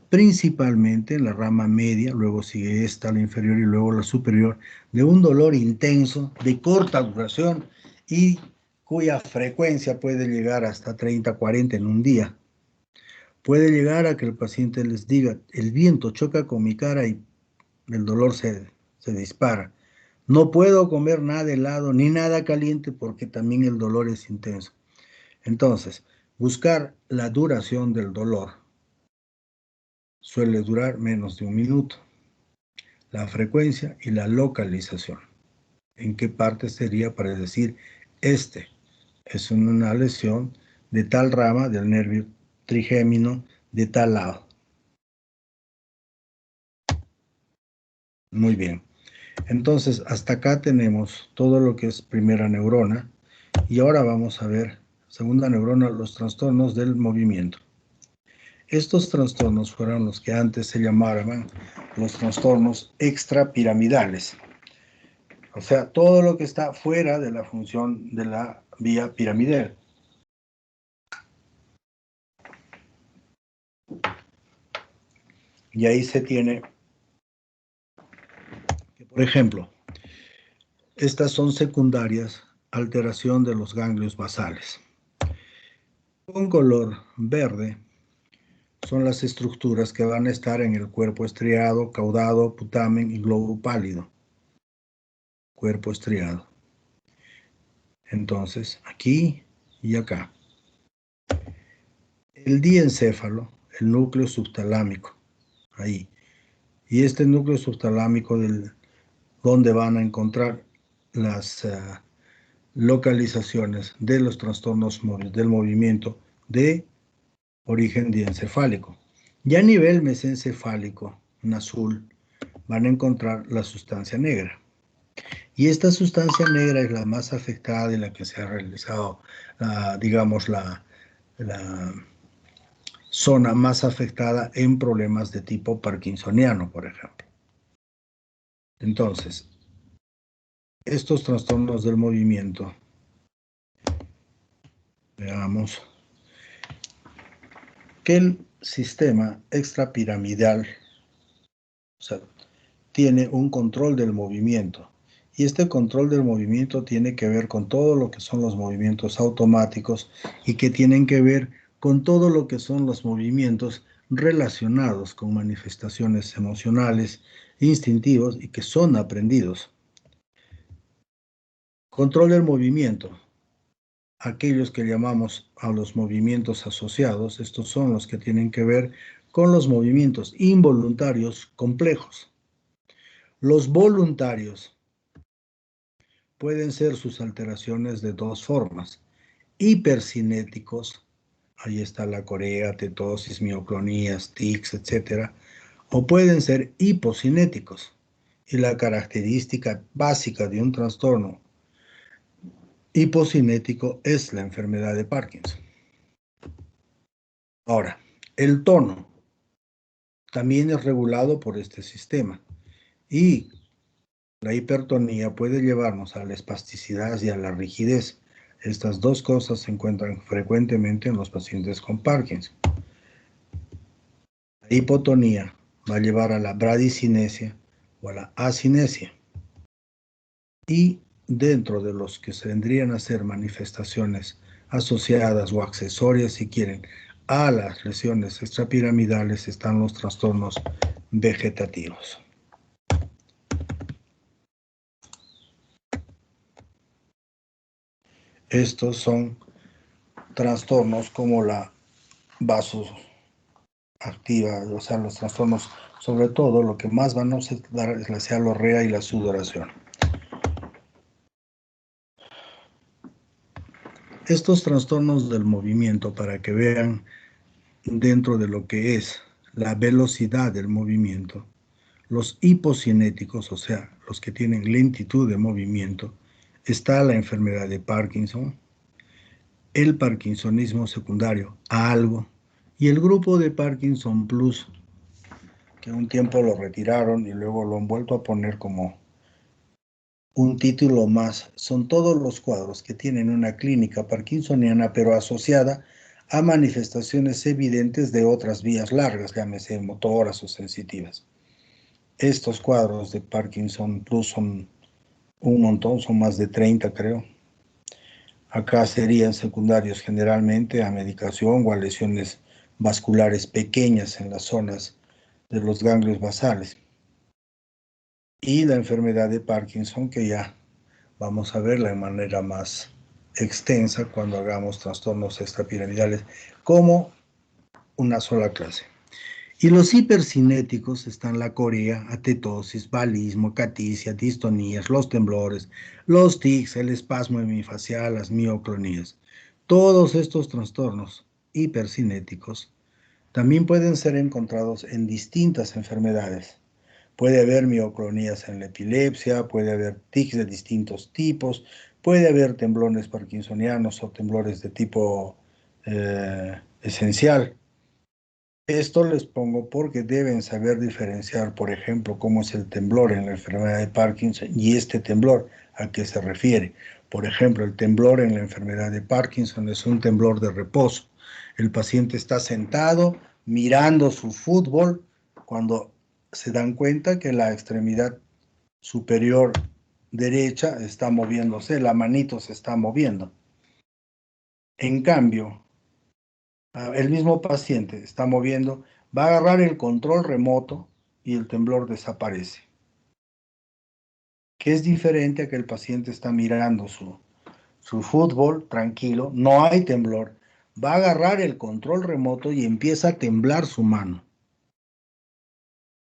principalmente en la rama media, luego sigue esta, la inferior y luego la superior, de un dolor intenso, de corta duración y cuya frecuencia puede llegar hasta 30, 40 en un día. Puede llegar a que el paciente les diga, el viento choca con mi cara y el dolor se dispara. No puedo comer nada helado ni nada caliente porque también el dolor es intenso. Entonces, buscar la duración del dolor suele durar menos de 1 minuto. La frecuencia y la localización. ¿En qué parte sería para decir este es una lesión de tal rama del nervio trigémino de tal lado? Muy bien. Entonces, hasta acá tenemos todo lo que es primera neurona y ahora vamos a ver, segunda neurona, los trastornos del movimiento. Estos trastornos fueron los que antes se llamaban los trastornos extrapiramidales. O sea, todo lo que está fuera de la función de la vía piramidal. Y ahí se tiene que, por ejemplo, estas son secundarias, alteración de los ganglios basales. Con color verde son las estructuras que van a estar en el cuerpo estriado, caudado, putamen y globo pálido. Cuerpo estriado. Entonces, aquí y acá. El diencéfalo, el núcleo subtalámico, ahí. Y este núcleo subtalámico donde van a encontrar las localizaciones de los trastornos del movimiento de origen diencefálico. Y a nivel mesencefálico, en azul, van a encontrar la sustancia negra. Y esta sustancia negra es la más afectada y la que se ha realizado, digamos, la zona más afectada en problemas de tipo parkinsoniano, por ejemplo. Entonces, estos trastornos del movimiento, veamos, que el sistema extrapiramidal, o sea, tiene un control del movimiento. Y este control del movimiento tiene que ver con todo lo que son los movimientos automáticos y que tienen que ver con todo lo que son los movimientos relacionados con manifestaciones emocionales, instintivos y que son aprendidos. Control del movimiento. Aquellos que llamamos a los movimientos asociados, estos son los que tienen que ver con los movimientos involuntarios complejos. Los voluntarios pueden ser sus alteraciones de dos formas. Hipercinéticos, ahí está la corea, tetosis, mioclonías, tics, etc. O pueden ser hipocinéticos. Y la característica básica de un trastorno hipocinético es la enfermedad de Parkinson. Ahora, el tono también es regulado por este sistema y la hipertonía puede llevarnos a la espasticidad y a la rigidez. Estas dos cosas se encuentran frecuentemente en los pacientes con Parkinson. La hipotonía va a llevar a la bradicinesia o a la acinesia. Y dentro de los que se vendrían a ser manifestaciones asociadas o accesorias, si quieren, a las lesiones extrapiramidales están los trastornos vegetativos. Estos son trastornos como la vasoactiva, o sea, los trastornos, sobre todo, lo que más van a dar es la cialorrea y la sudoración. Estos trastornos del movimiento, para que vean dentro de lo que es la velocidad del movimiento, los hipocinéticos, o sea, los que tienen lentitud de movimiento, está la enfermedad de Parkinson, el parkinsonismo secundario a algo, y el grupo de Parkinson Plus, que un tiempo lo retiraron y luego lo han vuelto a poner como un título más. Son todos los cuadros que tienen una clínica parkinsoniana, pero asociada a manifestaciones evidentes de otras vías largas, llámese motoras o sensitivas. Estos cuadros de Parkinson Plus son un montón, son más de 30, creo. Acá serían secundarios generalmente a medicación o a lesiones vasculares pequeñas en las zonas de los ganglios basales. Y la enfermedad de Parkinson, que ya vamos a verla de manera más extensa cuando hagamos trastornos extrapiramidales como una sola clase. Y los hipercinéticos están la corea, atetosis, balismo, caticia, distonías, los temblores, los tics, el espasmo hemifacial, las mioclonías. Todos estos trastornos hipercinéticos también pueden ser encontrados en distintas enfermedades. Puede haber mioclonías en la epilepsia, puede haber tics de distintos tipos, puede haber temblores parkinsonianos o temblores de tipo esencial. Esto les pongo porque deben saber diferenciar, por ejemplo, cómo es el temblor en la enfermedad de Parkinson y este temblor a qué se refiere. Por ejemplo, el temblor en la enfermedad de Parkinson es un temblor de reposo. El paciente está sentado mirando su fútbol cuando se dan cuenta que la extremidad superior derecha está moviéndose, la manito se está moviendo. En cambio, el mismo paciente está moviendo, va a agarrar el control remoto y el temblor desaparece. Que es diferente a que el paciente está mirando su fútbol tranquilo, no hay temblor, va a agarrar el control remoto y empieza a temblar su mano.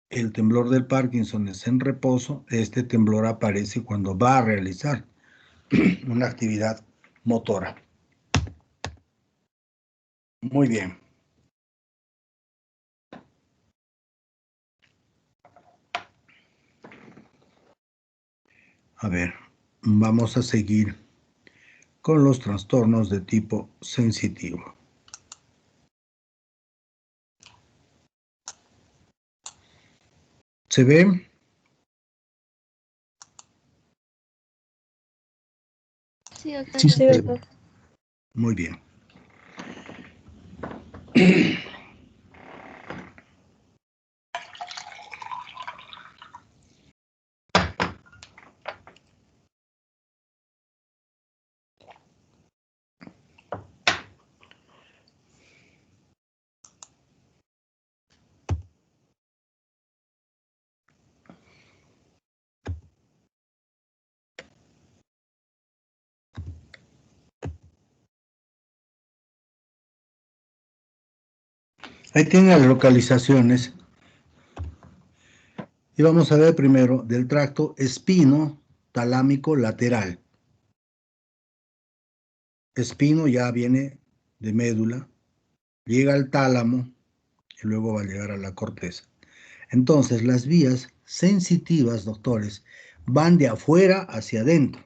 El temblor del Parkinson es en reposo, este temblor aparece cuando va a realizar una actividad motora. Muy bien. A ver, vamos a seguir con los trastornos de tipo sensitivo. ¿Se ve? Sí, doctor. Sí, doctor. Muy bien. Ahí tiene las localizaciones. Y vamos a ver primero del tracto espino talámico lateral. Espino ya viene de médula, llega al tálamo y luego va a llegar a la corteza. Entonces, las vías sensitivas, doctores, van de afuera hacia adentro.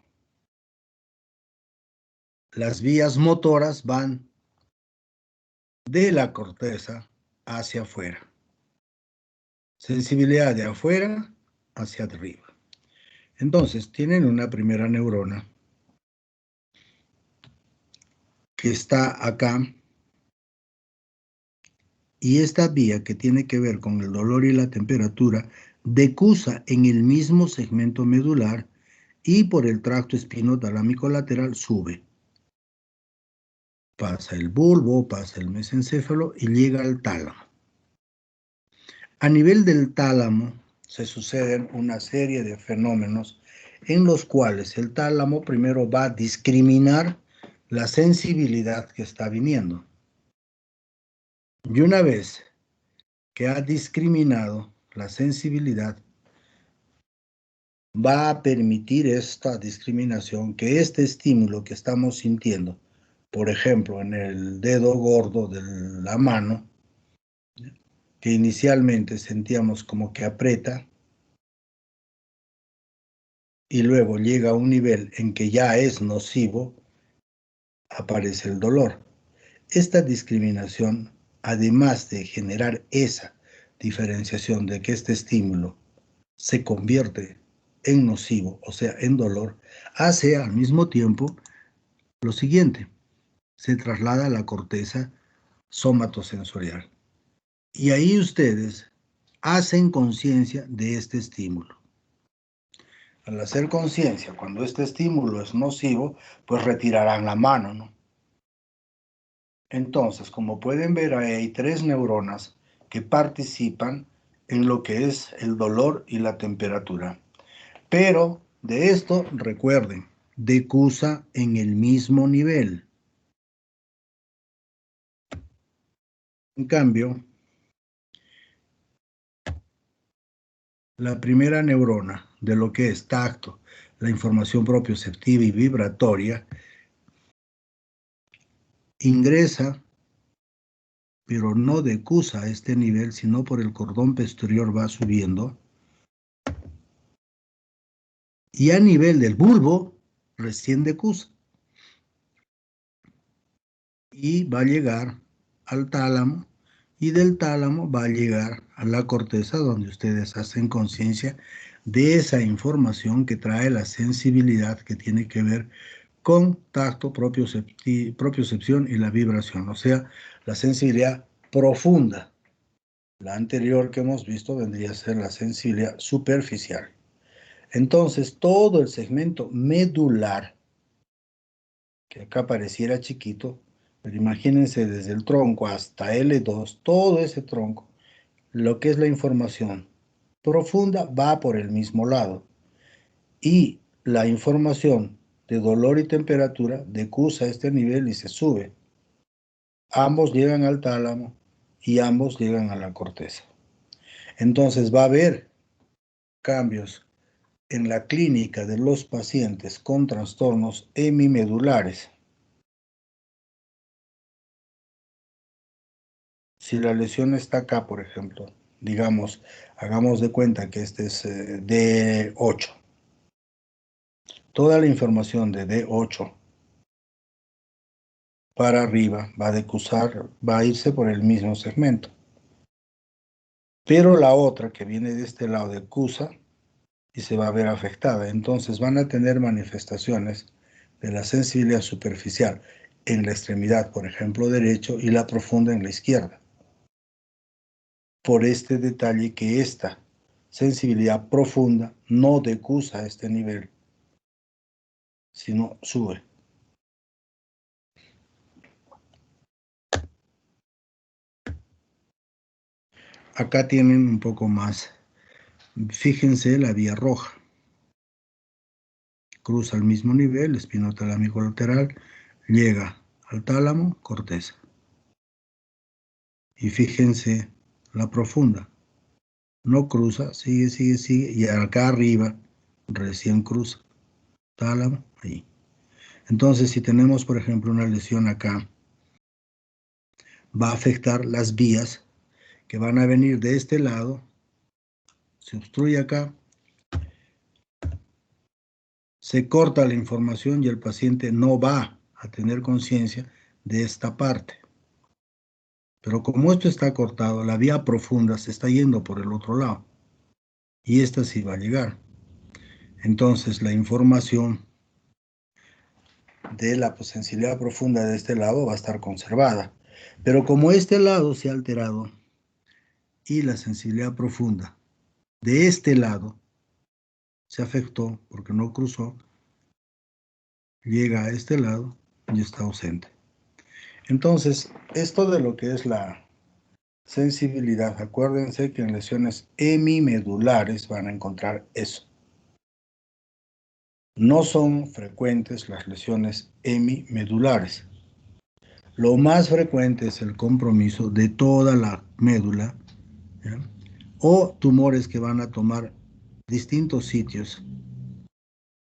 Las vías motoras van de la corteza hacia afuera. Sensibilidad de afuera hacia arriba. Entonces, tienen una primera neurona que está acá, y esta vía que tiene que ver con el dolor y la temperatura decusa en el mismo segmento medular y por el tracto espinotalámico lateral sube. Pasa el bulbo, pasa el mesencéfalo y llega al tálamo. A nivel del tálamo se suceden una serie de fenómenos en los cuales el tálamo primero va a discriminar la sensibilidad que está viniendo. Y una vez que ha discriminado la sensibilidad, va a permitir esta discriminación que este estímulo que estamos sintiendo, por ejemplo, en el dedo gordo de la mano, que inicialmente sentíamos como que aprieta, y luego llega a un nivel en que ya es nocivo, aparece el dolor. Esta discriminación, además de generar esa diferenciación de que este estímulo se convierte en nocivo, o sea, en dolor, hace al mismo tiempo lo siguiente: se traslada a la corteza somatosensorial. Y ahí ustedes hacen conciencia de este estímulo. Al hacer conciencia, cuando este estímulo es nocivo, pues retirarán la mano, ¿no? Entonces, como pueden ver, ahí hay 3 neuronas que participan en lo que es el dolor y la temperatura. Pero de esto, recuerden, decusa en el mismo nivel. En cambio, la primera neurona de lo que es tacto, la información propioceptiva y vibratoria, ingresa, pero no decusa a este nivel, sino por el cordón posterior va subiendo. Y a nivel del bulbo, recién decusa. Y va a llegar al tálamo, y del tálamo va a llegar a la corteza, donde ustedes hacen conciencia de esa información que trae la sensibilidad que tiene que ver con tacto, propiocepción y la vibración, o sea, la sensibilidad profunda. La anterior que hemos visto vendría a ser la sensibilidad superficial. Entonces, todo el segmento medular, que acá pareciera chiquito, pero imagínense desde el tronco hasta L2, todo ese tronco, lo que es la información profunda va por el mismo lado. Y la información de dolor y temperatura decusa este nivel y se sube. Ambos llegan al tálamo y ambos llegan a la corteza. Entonces va a haber cambios en la clínica de los pacientes con trastornos hemimedulares. Si la lesión está acá, por ejemplo, digamos, hagamos de cuenta que este es D8. Toda la información de D8 para arriba va a decusar, va a irse por el mismo segmento. Pero la otra que viene de este lado decusa y se va a ver afectada. Entonces van a tener manifestaciones de la sensibilidad superficial en la extremidad, por ejemplo, derecho, y la profunda en la izquierda. Por este detalle que esta sensibilidad profunda no decusa a este nivel, sino sube. Acá tienen un poco más. Fíjense la vía roja. Cruza al mismo nivel, espinotalámico lateral, llega al tálamo, corteza. Y fíjense la profunda. No cruza, sigue, sigue, sigue. Y acá arriba recién cruza. Tálamo, ahí. Entonces, si tenemos, por ejemplo, una lesión acá, va a afectar las vías que van a venir de este lado. Se obstruye acá. Se corta la información y el paciente no va a tener conciencia de esta parte. Pero como esto está cortado, la vía profunda se está yendo por el otro lado. Y esta sí va a llegar. Entonces la información de la sensibilidad profunda de este lado va a estar conservada. Pero como este lado se ha alterado y la sensibilidad profunda de este lado se afectó porque no cruzó, llega a este lado y está ausente. Entonces, esto de lo que es la sensibilidad, acuérdense que en lesiones hemimedulares van a encontrar eso. No son frecuentes las lesiones hemimedulares. Lo más frecuente es el compromiso de toda la médula, ¿ya? O tumores que van a tomar distintos sitios.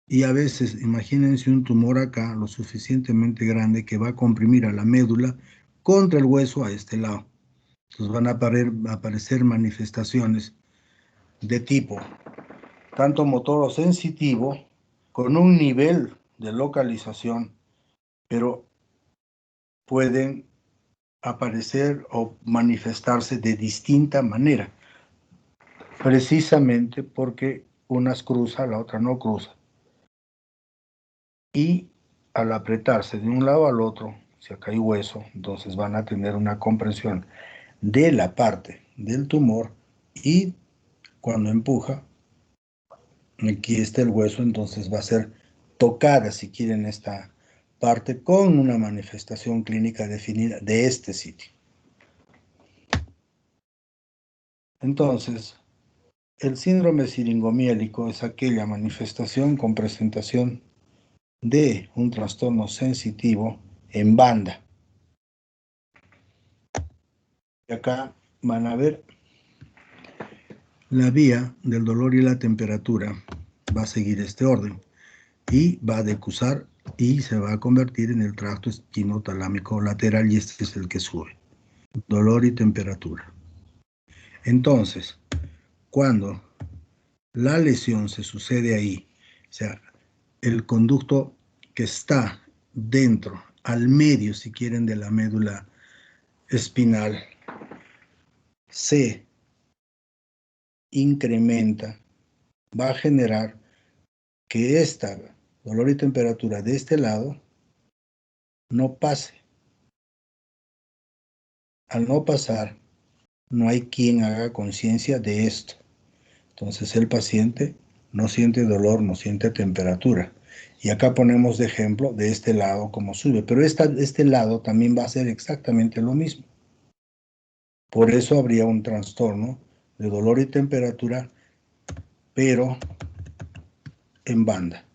Y a veces, imagínense un tumor acá, lo suficientemente grande, que va a comprimir a la médula contra el hueso a este lado. Entonces van a aparecer manifestaciones de tipo tanto motor o sensitivo, con un nivel de localización, pero pueden aparecer o manifestarse de distinta manera, precisamente porque unas cruza, la otra no cruza. Y al apretarse de un lado al otro, si acá hay hueso, entonces van a tener una comprensión de la parte del tumor y cuando empuja, aquí está el hueso, entonces va a ser tocada, si quieren, esta parte con una manifestación clínica definida de este sitio. Entonces, el síndrome siringomiélico es aquella manifestación con presentación de un trastorno sensitivo en banda. Y acá van a ver la vía del dolor y la temperatura. Va a seguir este orden y va a decusar y se va a convertir en el tracto espinotalámico lateral y este es el que sube. Dolor y temperatura. Entonces, cuando la lesión se sucede ahí, o sea, el conducto que está dentro, al medio, si quieren, de la médula espinal, se incrementa, va a generar que esta dolor y temperatura de este lado no pase. Al no pasar, no hay quien haga conciencia de esto. Entonces el paciente no siente dolor, no siente temperatura. Y acá ponemos de ejemplo de este lado cómo sube. Pero este lado también va a ser exactamente lo mismo. Por eso habría un trastorno de dolor y temperatura, pero en banda.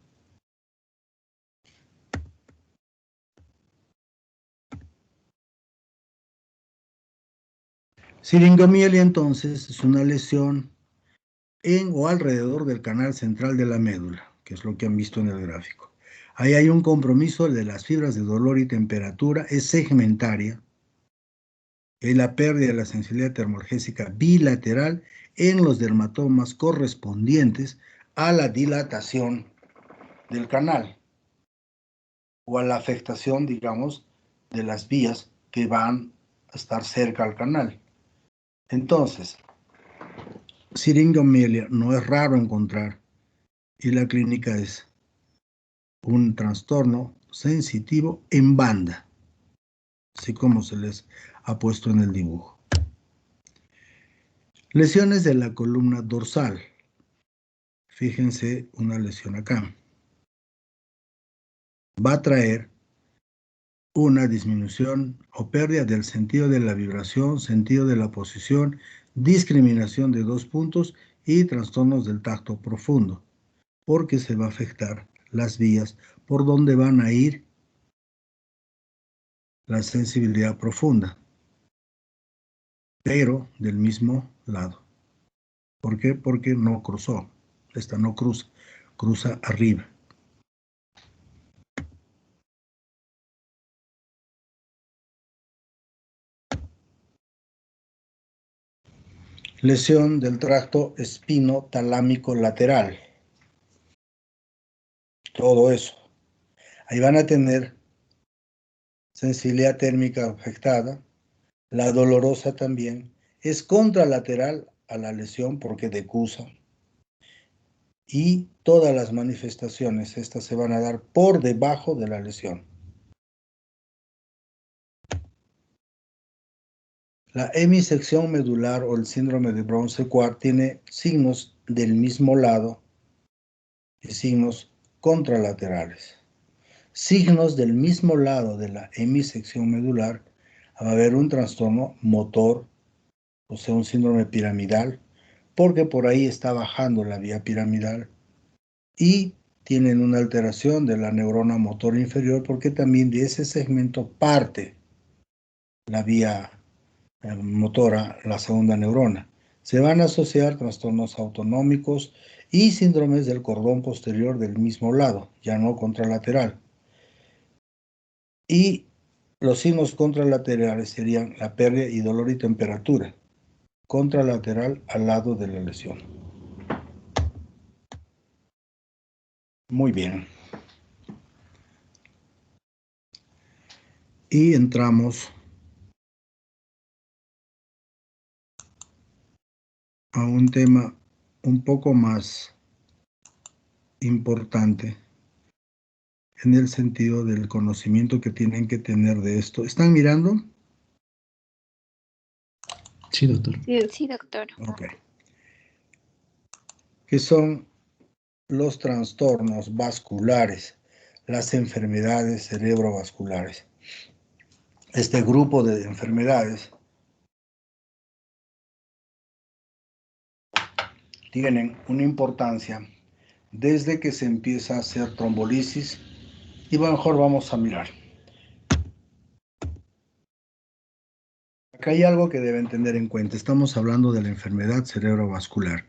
Siringomielia entonces es una lesión en o alrededor del canal central de la médula, que es lo que han visto en el gráfico. Ahí hay un compromiso de las fibras de dolor y temperatura, es segmentaria, es la pérdida de la sensibilidad termolgésica bilateral en los dermatomas correspondientes a la dilatación del canal o a la afectación, digamos, de las vías que van a estar cerca al canal. Entonces, siringomelia no es raro encontrar y la clínica es un trastorno sensitivo en banda, así como se les ha puesto en el dibujo. Lesiones de la columna dorsal. Fíjense una lesión acá. Va a traer una disminución o pérdida del sentido de la vibración, sentido de la posición, discriminación de 2 puntos y trastornos del tacto profundo, porque se va a afectar las vías por donde van a ir la sensibilidad profunda. pero del mismo lado. ¿Por qué? Porque no cruzó. Esta no cruza, cruza arriba. Lesión del tracto espinotalámico lateral. Todo eso. Ahí van a tener sensibilidad térmica afectada, la dolorosa también, es contralateral a la lesión porque decusa. Y todas las manifestaciones, estas se van a dar por debajo de la lesión. La hemisección medular o el síndrome de Brown-Séquard tiene signos del mismo lado y signos contralaterales. Signos del mismo lado de la hemisección medular, va a haber un trastorno motor, o sea, un síndrome piramidal, porque por ahí está bajando la vía piramidal, y tienen una alteración de la neurona motor inferior, porque también de ese segmento parte la vía motora, la segunda neurona. Se van a asociar trastornos autonómicos y síndromes del cordón posterior del mismo lado, ya no contralateral. Y los signos contralaterales serían la pérdida y dolor y temperatura, contralateral al lado de la lesión. Muy bien. Y entramos a un tema un poco más importante en el sentido del conocimiento que tienen que tener de esto. ¿Están mirando? Sí, doctor. Sí, doctor. Ok. ¿Qué son los trastornos vasculares, las enfermedades cerebrovasculares? Este grupo de enfermedades tienen una importancia desde que se empieza a hacer trombolisis, y mejor vamos a mirar. Acá hay algo que deben tener en cuenta. Estamos hablando de la enfermedad cerebrovascular.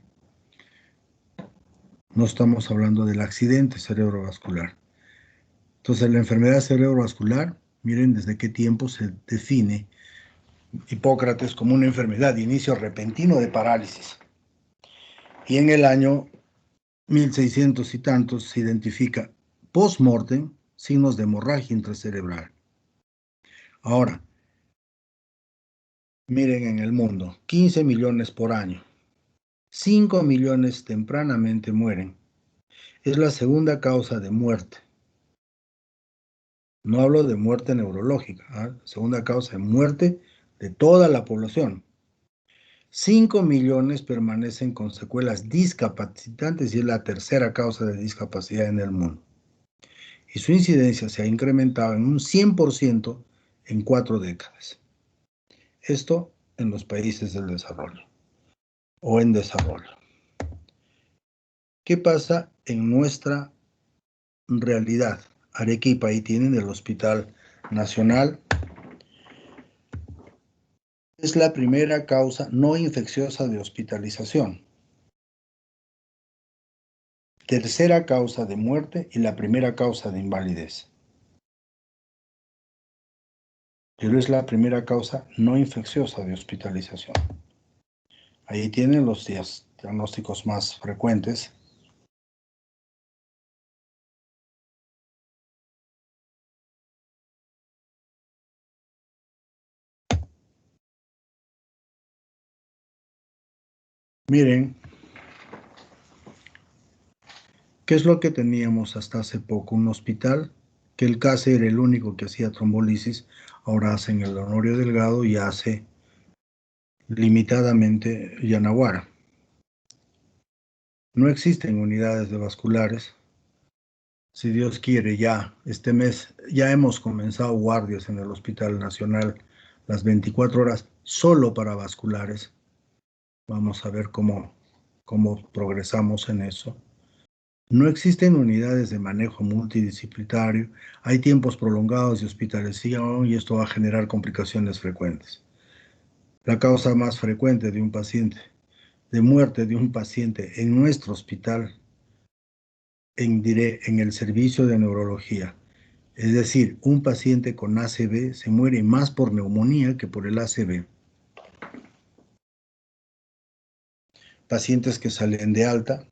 No estamos hablando del accidente cerebrovascular. Entonces, la enfermedad cerebrovascular, miren desde qué tiempo se define Hipócrates como una enfermedad de inicio repentino de parálisis. Y en el año 1600 y tantos se identifica post-mortem signos de hemorragia intracerebral. Ahora, miren en el mundo, 15 millones por año. 5 millones tempranamente mueren. Es la segunda causa de muerte. No hablo de muerte neurológica, ¿eh? Segunda causa de muerte de toda la población. 5 millones permanecen con secuelas discapacitantes y es la tercera causa de discapacidad en el mundo. Y su incidencia se ha incrementado en un 100% en 4 décadas. Esto en los países del desarrollo o en desarrollo. ¿Qué pasa en nuestra realidad? Arequipa, ahí tienen el Hospital Nacional. Es la primera causa no infecciosa de hospitalización. Tercera causa de muerte y la primera causa de invalidez. Pero es la primera causa no infecciosa de hospitalización. Ahí tienen los diagnósticos más frecuentes. Miren, ¿qué es lo que teníamos hasta hace poco? Un hospital, que el CASE era el único que hacía trombolisis, ahora hacen el Honorio Delgado y hace limitadamente Yanaguara. No existen unidades de vasculares. Si Dios quiere, ya este mes ya hemos comenzado guardias en el Hospital Nacional las 24 horas solo para vasculares. Vamos a ver cómo progresamos en eso. No existen unidades de manejo multidisciplinario, hay tiempos prolongados de hospitalización y esto va a generar complicaciones frecuentes. La causa más frecuente de muerte de un paciente en nuestro hospital, en el servicio de neurología. Es decir, un paciente con ACV se muere más por neumonía que por el ACV. Pacientes que salen de alta,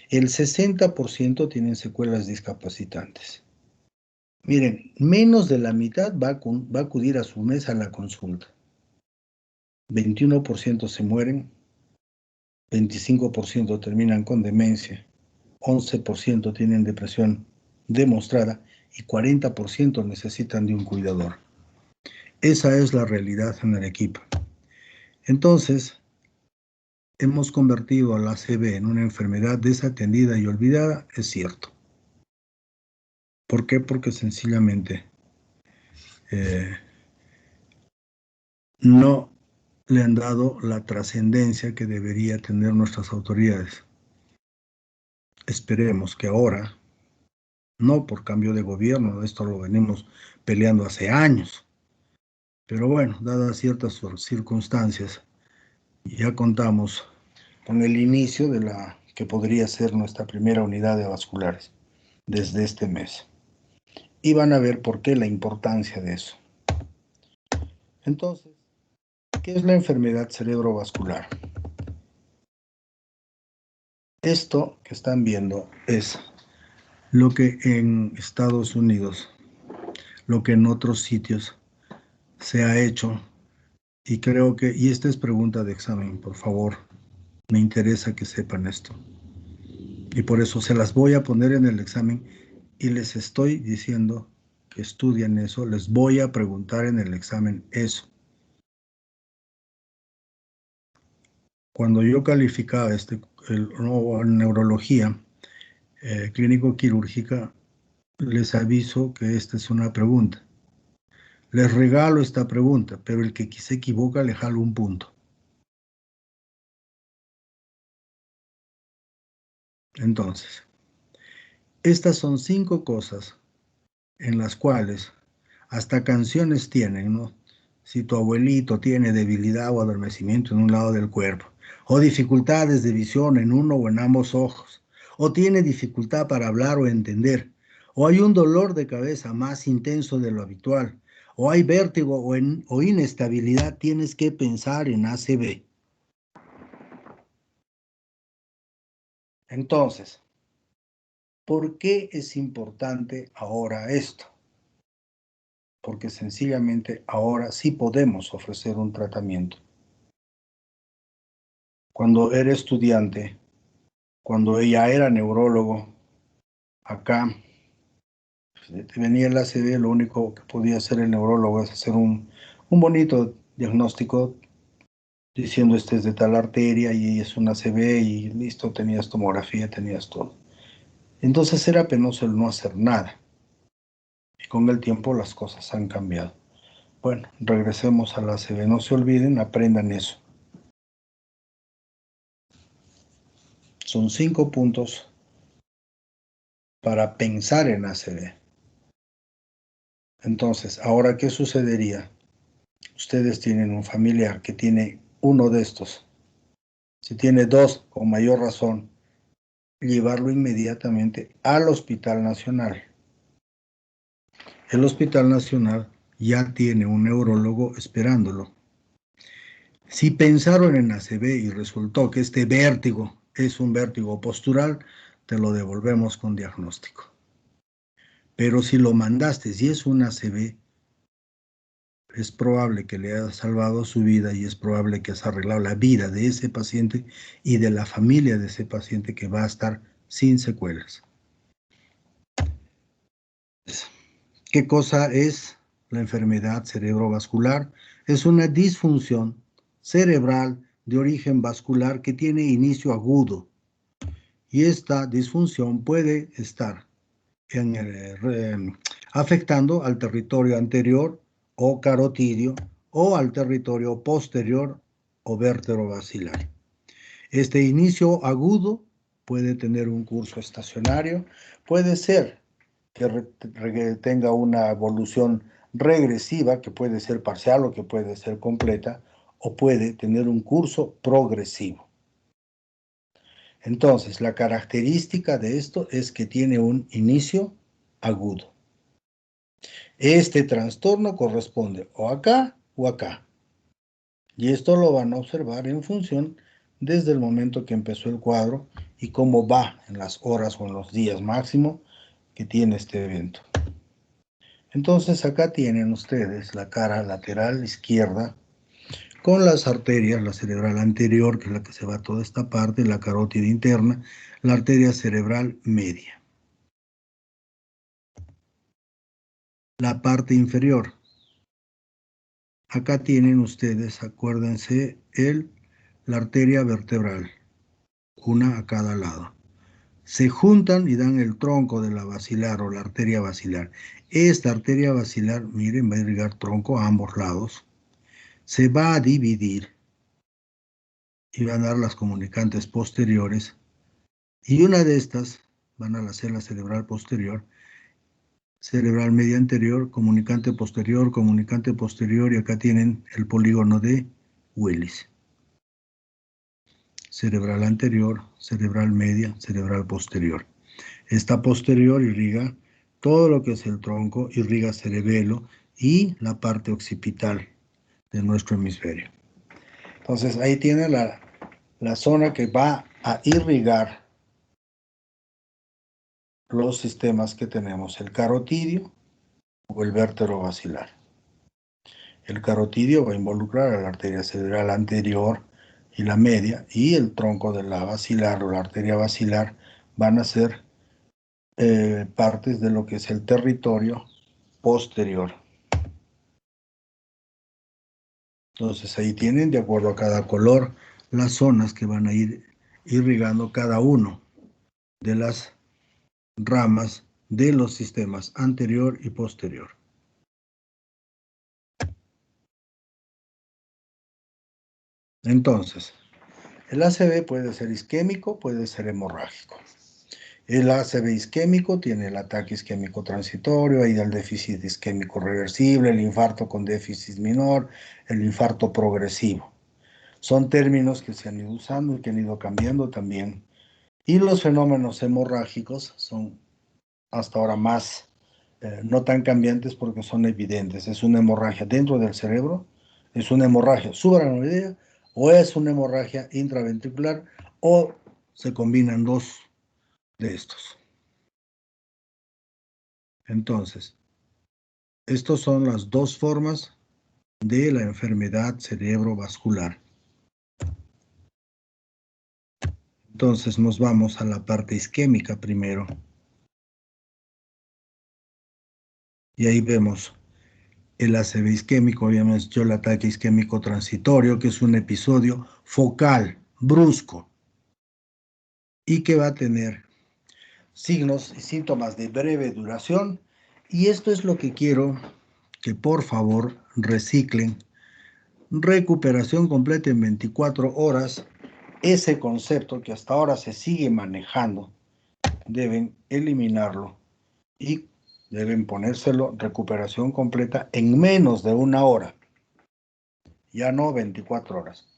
el 60% tienen secuelas discapacitantes. Miren, menos de la mitad va a acudir a su mes a la consulta. 21% se mueren, 25% terminan con demencia, 11% tienen depresión demostrada y 40% necesitan de un cuidador. Esa es la realidad en Arequipa. Entonces, hemos convertido al ACV en una enfermedad desatendida y olvidada, es cierto. ¿Por qué? Porque sencillamente no le han dado la trascendencia que debería tener nuestras autoridades. Esperemos que ahora, no por cambio de gobierno, esto lo venimos peleando hace años, pero bueno, dadas ciertas circunstancias, ya contamos con el inicio de la que podría ser nuestra primera unidad de vasculares desde este mes. Y van a ver por qué la importancia de eso. Entonces, ¿qué es la enfermedad cerebrovascular? Esto que están viendo es lo que en Estados Unidos, lo que en otros sitios se ha hecho, y creo que, y esta es pregunta de examen, por favor, me interesa que sepan esto. Y por eso se las voy a poner en el examen y les estoy diciendo que estudien eso, les voy a preguntar en el examen eso. Cuando yo calificaba neurología clínico-quirúrgica, les aviso que esta es una pregunta. Les regalo esta pregunta, pero el que se equivoca le jalo un punto. Entonces, estas son 5 cosas en las cuales hasta canciones tienen, ¿no? Si tu abuelito tiene debilidad o adormecimiento en un lado del cuerpo, o dificultades de visión en uno o en ambos ojos, o tiene dificultad para hablar o entender, o hay un dolor de cabeza más intenso de lo habitual, o hay vértigo o inestabilidad, tienes que pensar en ACV. Entonces, ¿por qué es importante ahora esto? Porque sencillamente ahora sí podemos ofrecer un tratamiento. Cuando era estudiante, cuando ella era neurólogo, acá venía el ACV, lo único que podía hacer el neurólogo es hacer un bonito diagnóstico diciendo este es de tal arteria y es una ACV y listo, tenías tomografía, tenías todo. Entonces era penoso el no hacer nada. Y con el tiempo las cosas han cambiado. Bueno, regresemos a la ACV. No se olviden, aprendan eso. Son 5 puntos para pensar en ACV. Entonces, ahora, ¿qué sucedería? Ustedes tienen un familiar que tiene uno de estos. Si tiene 2, con mayor razón, llevarlo inmediatamente al Hospital Nacional. El Hospital Nacional ya tiene un neurólogo esperándolo. Si pensaron en ACV y resultó que este vértigo es un vértigo postural, te lo devolvemos con diagnóstico. Pero si lo mandaste, si es un ACV, es probable que le hayas salvado su vida y es probable que has arreglado la vida de ese paciente y de la familia de ese paciente que va a estar sin secuelas. ¿Qué cosa es la enfermedad cerebrovascular? Es una disfunción cerebral de origen vascular que tiene inicio agudo y esta disfunción puede estar afectando al territorio anterior o carotidio o al territorio posterior o vértebro-basilar. Este inicio agudo puede tener un curso estacionario, puede ser que tenga una evolución regresiva, que puede ser parcial o que puede ser completa, o puede tener un curso progresivo. Entonces, la característica de esto es que tiene un inicio agudo. Este trastorno corresponde o acá o acá. Y esto lo van a observar en función desde el momento que empezó el cuadro y cómo va en las horas o en los días máximo que tiene este evento. Entonces acá tienen ustedes la cara lateral izquierda con las arterias, la cerebral anterior, que es la que se va a toda esta parte, la carótida interna, la arteria cerebral media. La parte inferior. Acá tienen ustedes, acuérdense, la arteria vertebral, una a cada lado. Se juntan y dan el tronco de la basilar o la arteria basilar. Esta arteria basilar, miren, va a irrigar tronco a ambos lados. Se va a dividir y van a dar las comunicantes posteriores. Y una de estas van a la célula cerebral posterior, cerebral media anterior, comunicante posterior, y acá tienen el polígono de Willis. Cerebral anterior, cerebral media, cerebral posterior. Esta posterior irriga todo lo que es el tronco, irriga cerebelo y la parte occipital de nuestro hemisferio. Entonces ahí tiene la zona que va a irrigar los sistemas que tenemos, el carotidio o el vértebro basilar. El carotidio va a involucrar a la arteria cerebral anterior y la media, y el tronco de la basilar o la arteria basilar van a ser partes de lo que es el territorio posterior. Entonces ahí tienen, de acuerdo a cada color, las zonas que van a ir irrigando cada uno de las ramas de los sistemas anterior y posterior. Entonces, el ACV puede ser isquémico, puede ser hemorrágico. El ACV isquémico tiene el ataque isquémico transitorio, ahí el déficit isquémico reversible, el infarto con déficit menor, el infarto progresivo. Son términos que se han ido usando y que han ido cambiando también. Y los fenómenos hemorrágicos son hasta ahora más no tan cambiantes porque son evidentes. Es una hemorragia dentro del cerebro, es una hemorragia subaracnoidea o es una hemorragia intraventricular o se combinan dos de estos. Entonces, estas son las dos formas de la enfermedad cerebrovascular. Entonces nos vamos a la parte isquémica primero. Y ahí vemos el ACV isquémico, obviamente yo el ataque isquémico transitorio, que es un episodio focal, brusco, y que va a tener signos y síntomas de breve duración. Y esto es lo que quiero que por favor reciclen. Recuperación completa en 24 horas. Ese concepto que hasta ahora se sigue manejando, deben eliminarlo y deben ponérselo recuperación completa en menos de 1 hora. Ya no 24 horas.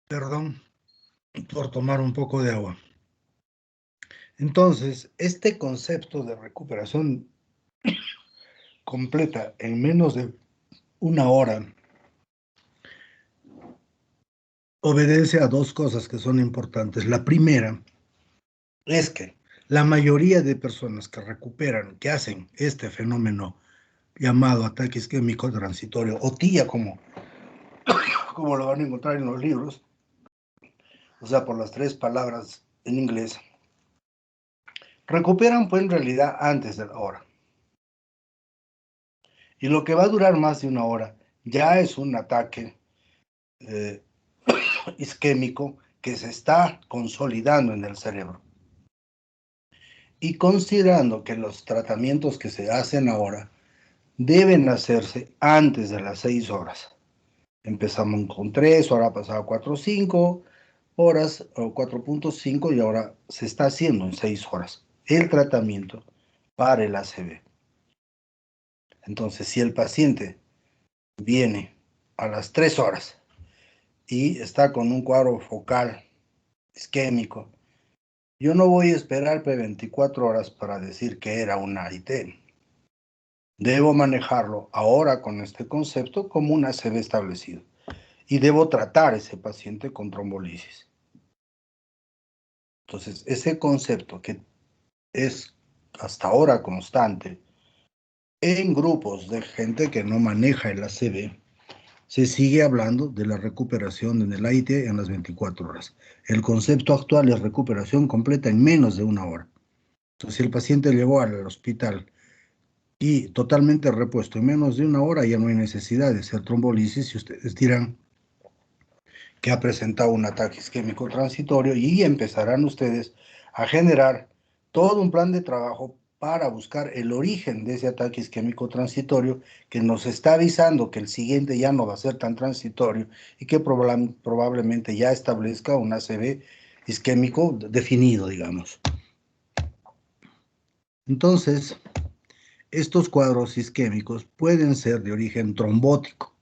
Perdón por tomar un poco de agua. Entonces, este concepto de recuperación completa en menos de 1 hora obedece a dos cosas que son importantes. La primera es que la mayoría de personas que recuperan, que hacen este fenómeno llamado ataque isquémico transitorio, o TIA como lo van a encontrar en los libros, o sea, por las 3 palabras en inglés, recuperan pues en realidad antes de la hora. Y lo que va a durar más de 1 hora ya es un ataque isquémico que se está consolidando en el cerebro. Y considerando que los tratamientos que se hacen ahora deben hacerse antes de las 6 horas. Empezamos con 3, ahora ha pasado a 4,5 horas o 4,5 y ahora se está haciendo en 6 horas el tratamiento para el ACV. Entonces, si el paciente viene a las 3 horas y está con un cuadro focal isquémico, yo no voy a esperar 24 horas para decir que era una AIT. Debo manejarlo ahora con este concepto como un ACV establecido y debo tratar a ese paciente con trombolisis. Entonces, ese concepto que es hasta ahora constante en grupos de gente que no maneja el ACV, se sigue hablando de la recuperación en el AIT en las 24 horas. El concepto actual es recuperación completa en menos de 1 hora. Entonces, si el paciente llegó al hospital y totalmente repuesto en menos de 1 hora, ya no hay necesidad de hacer trombolisis y ustedes dirán que ha presentado un ataque isquémico transitorio y empezarán ustedes a generar todo un plan de trabajo para buscar el origen de ese ataque isquémico transitorio que nos está avisando que el siguiente ya no va a ser tan transitorio y que probablemente ya establezca un ACV isquémico definido, digamos. Entonces, estos cuadros isquémicos pueden ser de origen trombótico.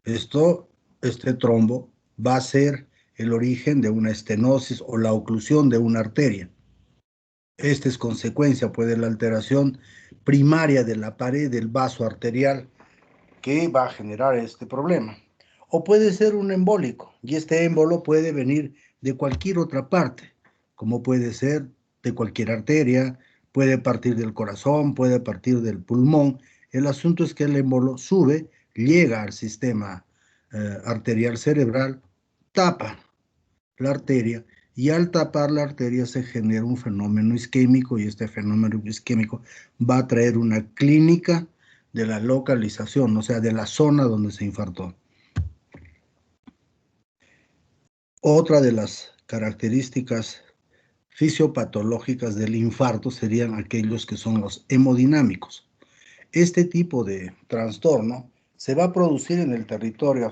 Este trombo va a ser el origen de una estenosis o la oclusión de una arteria. Esta es consecuencia, pues, de la alteración primaria de la pared del vaso arterial que va a generar este problema. O puede ser un embólico, y este émbolo puede venir de cualquier otra parte, como puede ser de cualquier arteria, puede partir del corazón, puede partir del pulmón. El asunto es que el émbolo sube, llega al sistema arterial cerebral, tapa la arteria y al tapar la arteria se genera un fenómeno isquémico y este fenómeno isquémico va a traer una clínica de la localización, o sea, de la zona donde se infartó. Otra de las características fisiopatológicas del infarto serían aquellos que son los hemodinámicos. Este tipo de trastorno se va a producir en el territorio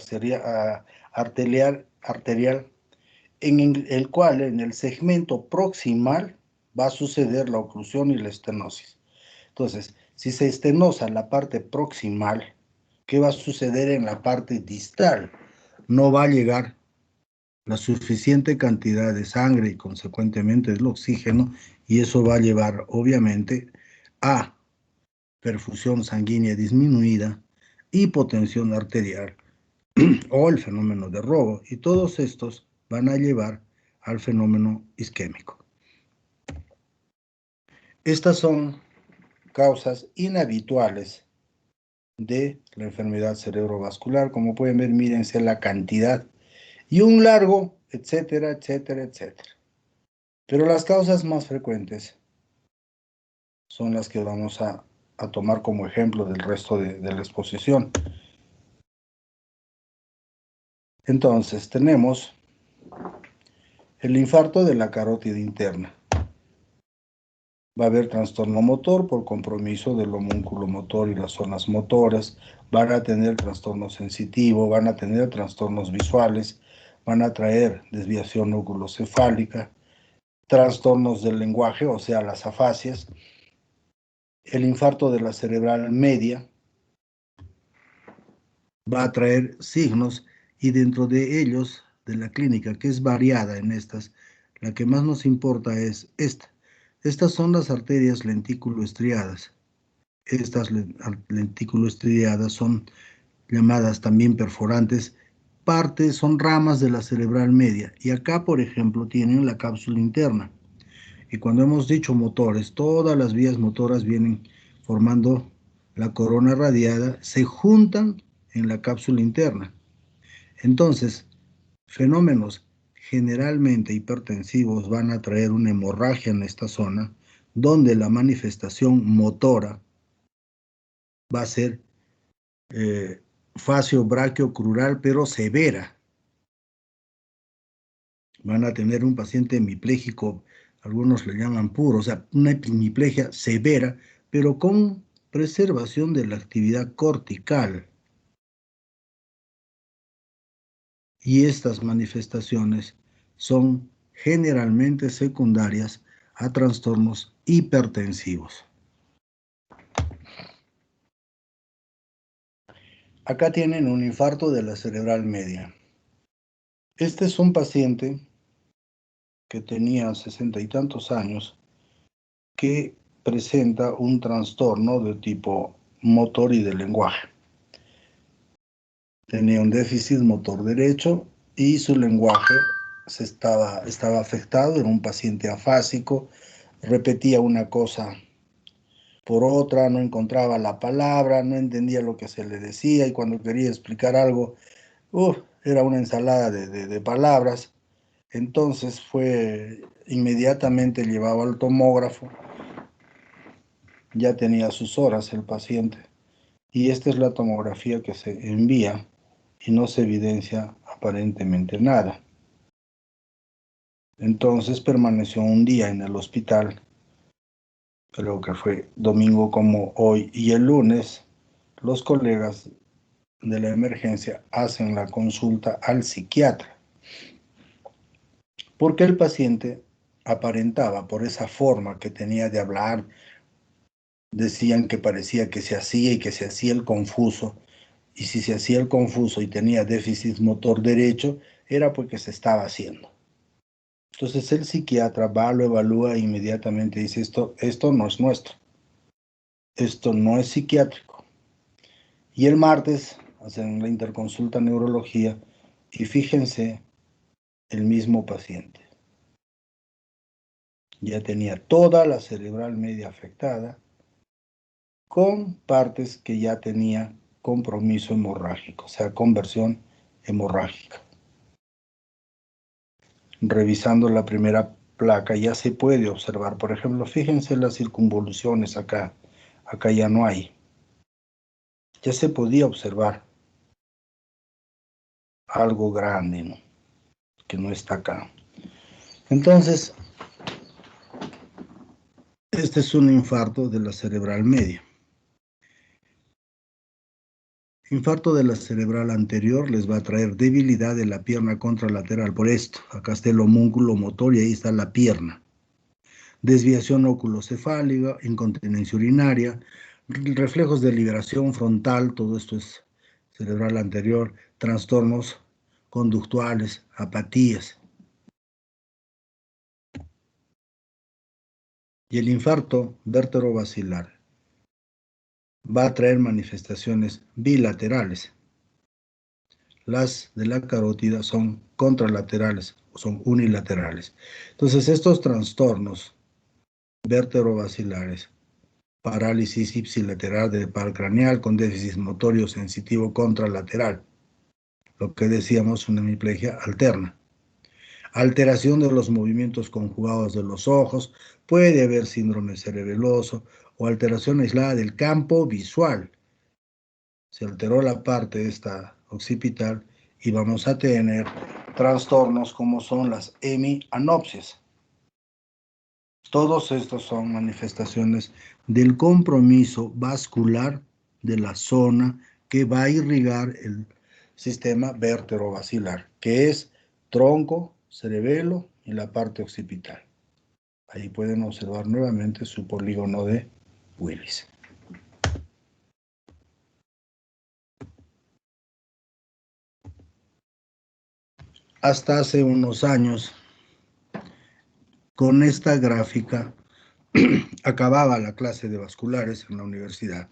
arterial en el cual en el segmento proximal va a suceder la oclusión y la estenosis. Entonces, si se estenosa la parte proximal, ¿qué va a suceder en la parte distal? No va a llegar la suficiente cantidad de sangre y consecuentemente el oxígeno, y eso va a llevar obviamente a perfusión sanguínea disminuida, hipotensión arterial o el fenómeno de robo, y todos estos van a llevar al fenómeno isquémico. Estas son causas inhabituales de la enfermedad cerebrovascular. Como pueden ver, mírense la cantidad y un largo, etcétera, etcétera, etcétera. Pero las causas más frecuentes son las que vamos a tomar como ejemplo del resto de la exposición. Entonces, tenemos el infarto de la carótida interna. Va a haber trastorno motor por compromiso del homúnculo motor y las zonas motoras. Van a tener trastorno sensitivo, van a tener trastornos visuales, van a traer desviación oculocefálica, trastornos del lenguaje, o sea, las afasias. El infarto de la cerebral media va a traer signos y dentro de ellos, de la clínica, que es variada en estas, la que más nos importa es esta. Estas son las arterias lentículo-estriadas. Estas lentículo-estriadas son llamadas también perforantes, son ramas de la cerebral media. Y acá, por ejemplo, tienen la cápsula interna. Y cuando hemos dicho motores, todas las vías motoras vienen formando la corona radiada, se juntan en la cápsula interna. Entonces, fenómenos generalmente hipertensivos van a traer una hemorragia en esta zona, donde la manifestación motora va a ser facio-brachiocrural, pero severa. Van a tener un paciente hemipléjico algunos le llaman puro, o sea, una hemiplegia severa, pero con preservación de la actividad cortical. Y estas manifestaciones son generalmente secundarias a trastornos hipertensivos. Acá tienen un infarto de la cerebral media. Este es un paciente que tenía 60 y tantos años que presenta un trastorno de tipo motor y de lenguaje. Tenía un déficit motor derecho y su lenguaje estaba afectado, era un paciente afásico, repetía una cosa por otra, no encontraba la palabra, no entendía lo que se le decía y cuando quería explicar algo, era una ensalada de palabras. Entonces fue inmediatamente llevado al tomógrafo, ya tenía sus horas el paciente y esta es la tomografía que se envía y no se evidencia aparentemente nada. Entonces permaneció un día en el hospital, creo que fue domingo como hoy, y el lunes los colegas de la emergencia hacen la consulta al psiquiatra, porque el paciente aparentaba por esa forma que tenía de hablar, decían que parecía que se hacía y que se hacía el confuso, y si se hacía el confuso y tenía déficit motor derecho, era porque se estaba haciendo. Entonces el psiquiatra va, lo evalúa e inmediatamente dice, esto no es nuestro, esto no es psiquiátrico. Y el martes hacen la interconsulta neurología y fíjense, el mismo paciente ya tenía toda la cerebral media afectada, con partes que ya tenía compromiso hemorrágico, o sea, conversión hemorrágica. Revisando la primera placa ya se puede observar, por ejemplo, fíjense las circunvoluciones acá ya no hay. Ya se podía observar algo grande, ¿no?, que no está acá. Entonces, este es un infarto de la cerebral media. Infarto de la cerebral anterior les va a traer debilidad de la pierna contralateral. Por esto, acá está el homúnculo motor y ahí está la pierna. Desviación oculocefálica, incontinencia urinaria, reflejos de liberación frontal, todo esto es cerebral anterior, trastornos conductuales, apatías. Y el infarto vértebrovascular va a traer manifestaciones bilaterales. Las de la carótida son contralaterales o son unilaterales. Entonces, estos trastornos vértebrovasculares, parálisis ipsilateral del par craneal con déficit motorio sensitivo contralateral, lo que decíamos una hemiplegia alterna. Alteración de los movimientos conjugados de los ojos, puede haber síndrome cerebeloso o alteración aislada del campo visual. Se alteró la parte esta occipital y vamos a tener trastornos como son las hemianopsias. Todos estos son manifestaciones del compromiso vascular de la zona que va a irrigar el sistema vértebrovascular, que es tronco, cerebelo y la parte occipital. Ahí pueden observar nuevamente su polígono de Willis. Hasta hace unos años, con esta gráfica, acababa la clase de vasculares en la universidad.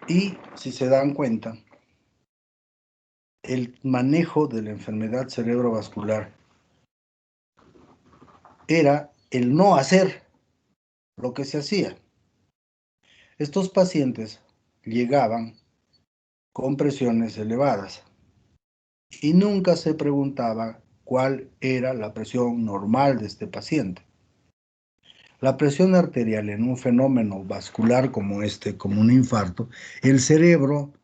Y si se dan cuenta, el manejo de la enfermedad cerebrovascular era el no hacer lo que se hacía. Estos pacientes llegaban con presiones elevadas y nunca se preguntaba cuál era la presión normal de este paciente. La presión arterial en un fenómeno vascular como este, como un infarto, el cerebro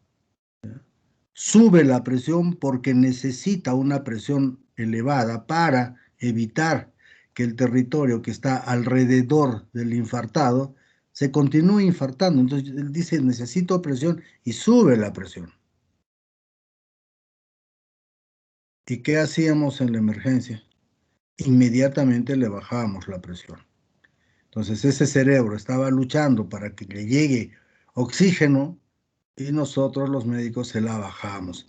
sube la presión porque necesita una presión elevada para evitar que el territorio que está alrededor del infartado se continúe infartando. Entonces él dice, necesito presión y sube la presión. ¿Y qué hacíamos en la emergencia? Inmediatamente le bajábamos la presión. Entonces ese cerebro estaba luchando para que le llegue oxígeno y nosotros los médicos se la bajamos.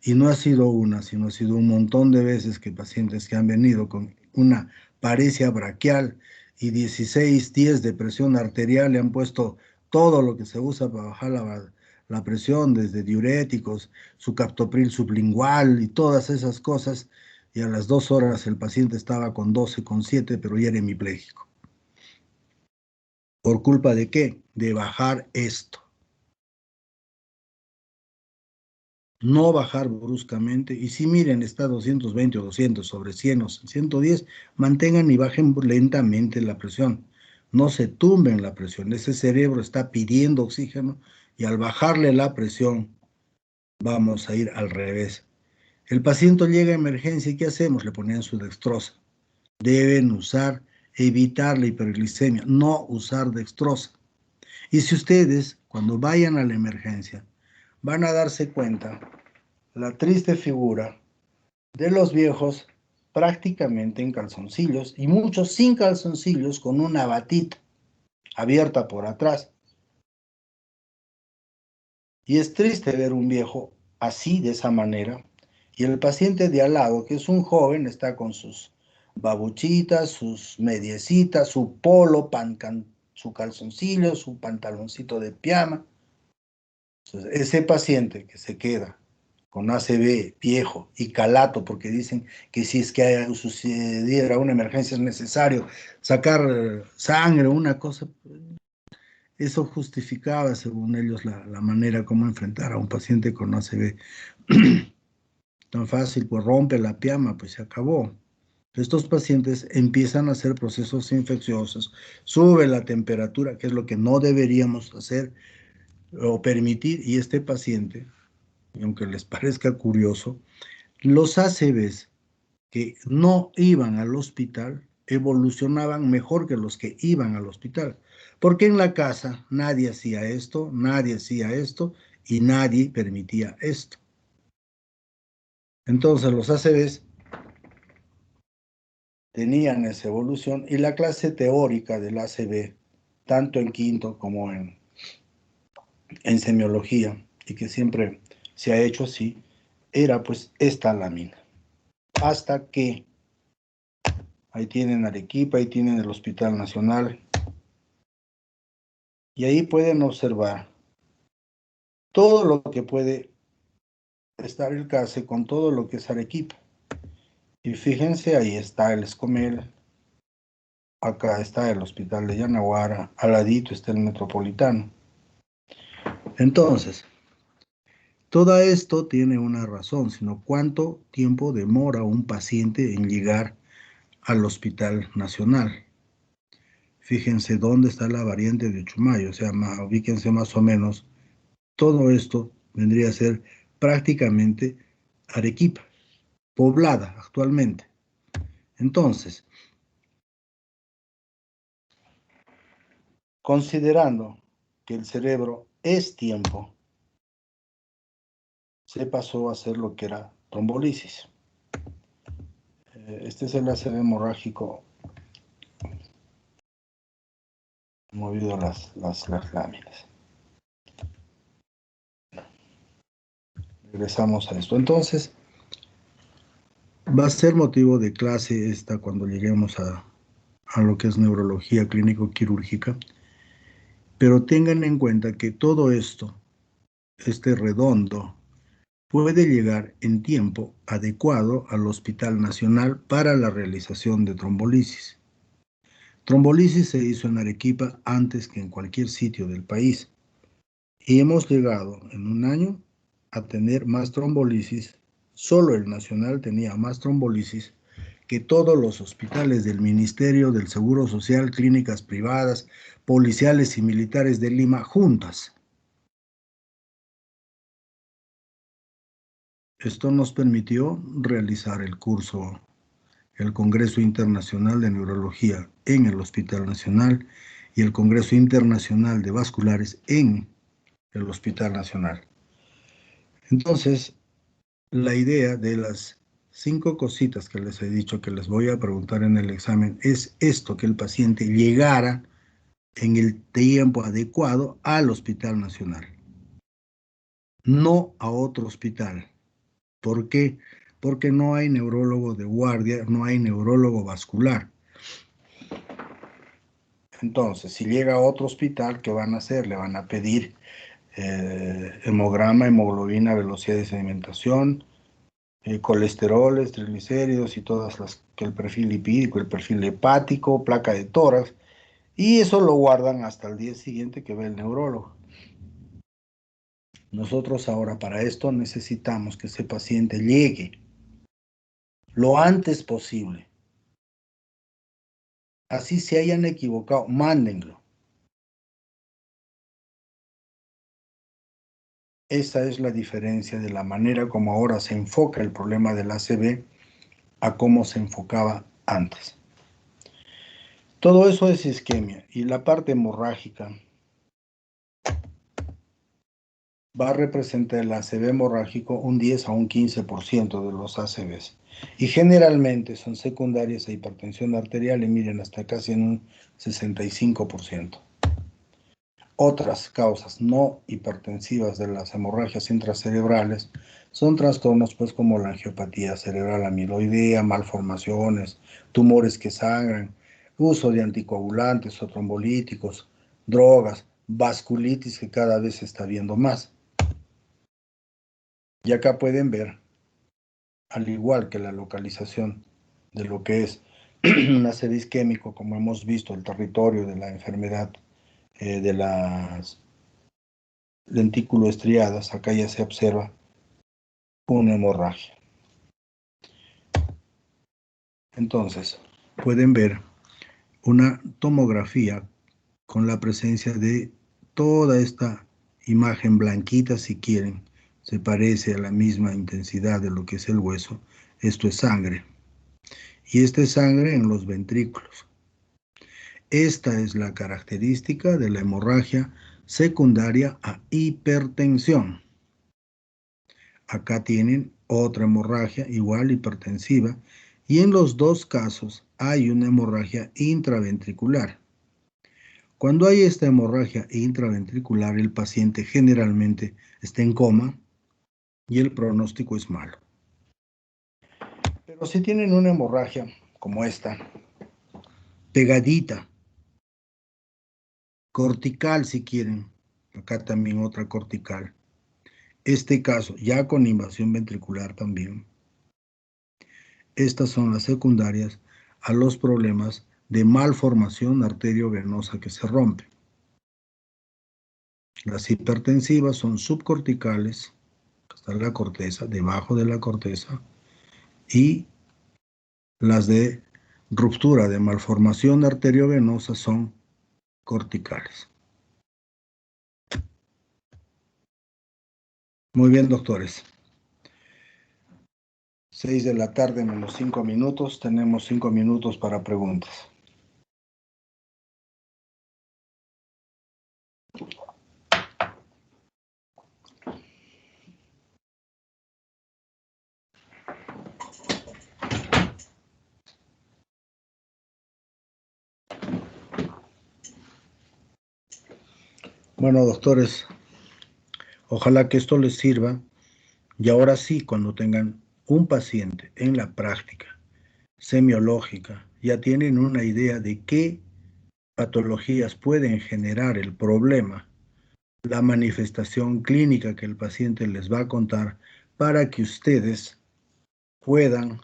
Y no ha sido una, sino ha sido un montón de veces que pacientes que han venido con una paresia braquial y 16, 10 de presión arterial le han puesto todo lo que se usa para bajar la presión, desde diuréticos, su captopril sublingual y todas esas cosas. Y a las 2 horas el paciente estaba con 12,7, pero ya era hemipléjico. ¿Por culpa de qué? De bajar esto. No bajar bruscamente. Y si miren, está 220 o 200 sobre 100 o 110, mantengan y bajen lentamente la presión. No se tumben la presión. Ese cerebro está pidiendo oxígeno y al bajarle la presión, vamos a ir al revés. El paciente llega a emergencia y ¿qué hacemos? Le ponían su dextrosa. Deben evitar la hiperglicemia, no usar dextrosa. Y si ustedes, cuando vayan a la emergencia, van a darse cuenta la triste figura de los viejos prácticamente en calzoncillos y muchos sin calzoncillos con una batita abierta por atrás. Y es triste ver un viejo así, de esa manera, y el paciente de al lado, que es un joven, está con sus babuchitas, sus mediecitas, su polo, su calzoncillo, su pantaloncito de pijama. Entonces, ese paciente que se queda con ACV viejo y calato, porque dicen que si es que sucediera una emergencia es necesario sacar sangre, una cosa, eso justificaba, según ellos, la manera como enfrentar a un paciente con ACV. Tan fácil, pues rompe la piama, pues se acabó. Estos pacientes empiezan a hacer procesos infecciosos, sube la temperatura, que es lo que no deberíamos hacer o permitir, y este paciente, aunque les parezca curioso, los ACVs que no iban al hospital evolucionaban mejor que los que iban al hospital, porque en la casa nadie hacía esto y nadie permitía esto. Entonces los ACVs tenían esa evolución y la clase teórica del ACV, tanto en quinto como en semiología, y que siempre se ha hecho así, era pues esta lámina. Hasta que ahí tienen Arequipa, ahí tienen el Hospital Nacional, y ahí pueden observar todo lo que puede estar el CASE con todo lo que es Arequipa. Y fíjense, ahí está el Escomel, acá está el Hospital de Yanaguara, al ladito está el Metropolitano. Entonces, todo esto tiene una razón, sino cuánto tiempo demora un paciente en llegar al Hospital Nacional. Fíjense dónde está la variante de Chumayo, o sea, ubíquense más o menos. Todo esto vendría a ser prácticamente Arequipa, poblada actualmente. Entonces, considerando que el cerebro es tiempo, se pasó a hacer lo que era trombolisis. Este es el ACV hemorrágico movido las láminas. Regresamos a esto. Entonces, va a ser motivo de clase esta cuando lleguemos a lo que es neurología clínico-quirúrgica, pero tengan en cuenta que todo esto, este redondo, puede llegar en tiempo adecuado al Hospital Nacional para la realización de trombolisis. Trombolisis se hizo en Arequipa antes que en cualquier sitio del país y hemos llegado en un año a tener más trombolisis. Solo el Nacional tenía más trombolisis que todos los hospitales del Ministerio del Seguro Social, clínicas privadas, policiales y militares de Lima juntas. Esto nos permitió realizar el curso el Congreso Internacional de Neurología en el Hospital Nacional y el Congreso Internacional de Vasculares en el Hospital Nacional. Entonces, la idea de las 5 cositas que les he dicho que les voy a preguntar en el examen es esto, que el paciente llegara en el tiempo adecuado al Hospital Nacional, no a otro hospital. ¿Por qué? Porque no hay neurólogo de guardia, no hay neurólogo vascular. Entonces, si llega a otro hospital, ¿qué van a hacer? Le van a pedir hemograma, hemoglobina, velocidad de sedimentación, colesteroles, triglicéridos y todas las, que el perfil lipídico, el perfil hepático, placa de tórax, y eso lo guardan hasta el día siguiente que ve el neurólogo. Nosotros ahora para esto necesitamos que ese paciente llegue lo antes posible. Así se hayan equivocado, mándenlo. Esa es la diferencia de la manera como ahora se enfoca el problema del ACV a cómo se enfocaba antes. Todo eso es isquemia y la parte hemorrágica va a representar el ACV hemorrágico un 10 a un 15% de los ACVs. Y generalmente son secundarias a hipertensión arterial y miren hasta casi en un 65%. Otras causas no hipertensivas de las hemorragias intracerebrales son trastornos pues como la angiopatía cerebral amiloidea, malformaciones, tumores que sangran, uso de anticoagulantes o trombolíticos, drogas, vasculitis que cada vez se está viendo más. Y acá pueden ver, al igual que la localización de lo que es un ACV isquémico, como hemos visto, el territorio de la enfermedad de las lentículo estriadas, acá ya se observa una hemorragia. Entonces, pueden ver una tomografía con la presencia de toda esta imagen blanquita, si quieren, se parece a la misma intensidad de lo que es el hueso. Esto es sangre. Y esta es sangre en los ventrículos. Esta es la característica de la hemorragia secundaria a hipertensión. Acá tienen otra hemorragia igual hipertensiva y en los dos casos hay una hemorragia intraventricular. Cuando hay esta hemorragia intraventricular, el paciente generalmente está en coma y el pronóstico es malo. Pero si tienen una hemorragia como esta, pegadita, cortical si quieren, acá también otra cortical, este caso ya con invasión ventricular también. Estas son las secundarias a los problemas de malformación arteriovenosa que se rompe. Las hipertensivas son subcorticales, está la corteza, debajo de la corteza, y las de ruptura de malformación arteriovenosa son corticales. Muy bien, doctores. 6 de la tarde menos 5 minutos. Tenemos 5 minutos para preguntas. Bueno, doctores, ojalá que esto les sirva. Y ahora sí, cuando tengan un paciente en la práctica semiológica, ya tienen una idea de qué patologías pueden generar el problema, la manifestación clínica que el paciente les va a contar para que ustedes puedan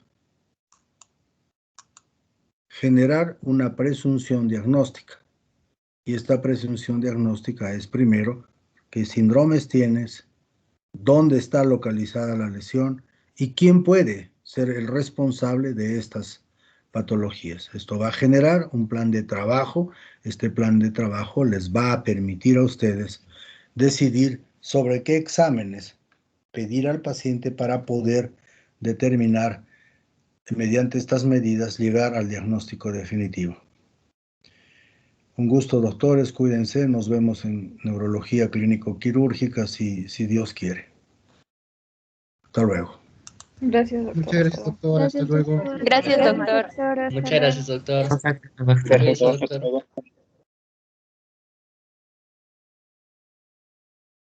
generar una presunción diagnóstica. Y esta presunción diagnóstica es primero qué síndromes tienes, dónde está localizada la lesión y quién puede ser el responsable de estas patologías. Esto va a generar un plan de trabajo. Este plan de trabajo les va a permitir a ustedes decidir sobre qué exámenes pedir al paciente para poder determinar y mediante estas medidas llegar al diagnóstico definitivo. Un gusto, doctores, cuídense, nos vemos en neurología clínico-quirúrgica si Dios quiere. Hasta luego. Gracias, doctor. Muchas gracias, doctor. Hasta Gracias, luego. doctor. Gracias, doctor. Doctor, hasta Muchas gracias, luego. doctor. Gracias, doctor. Cuídese, doctor.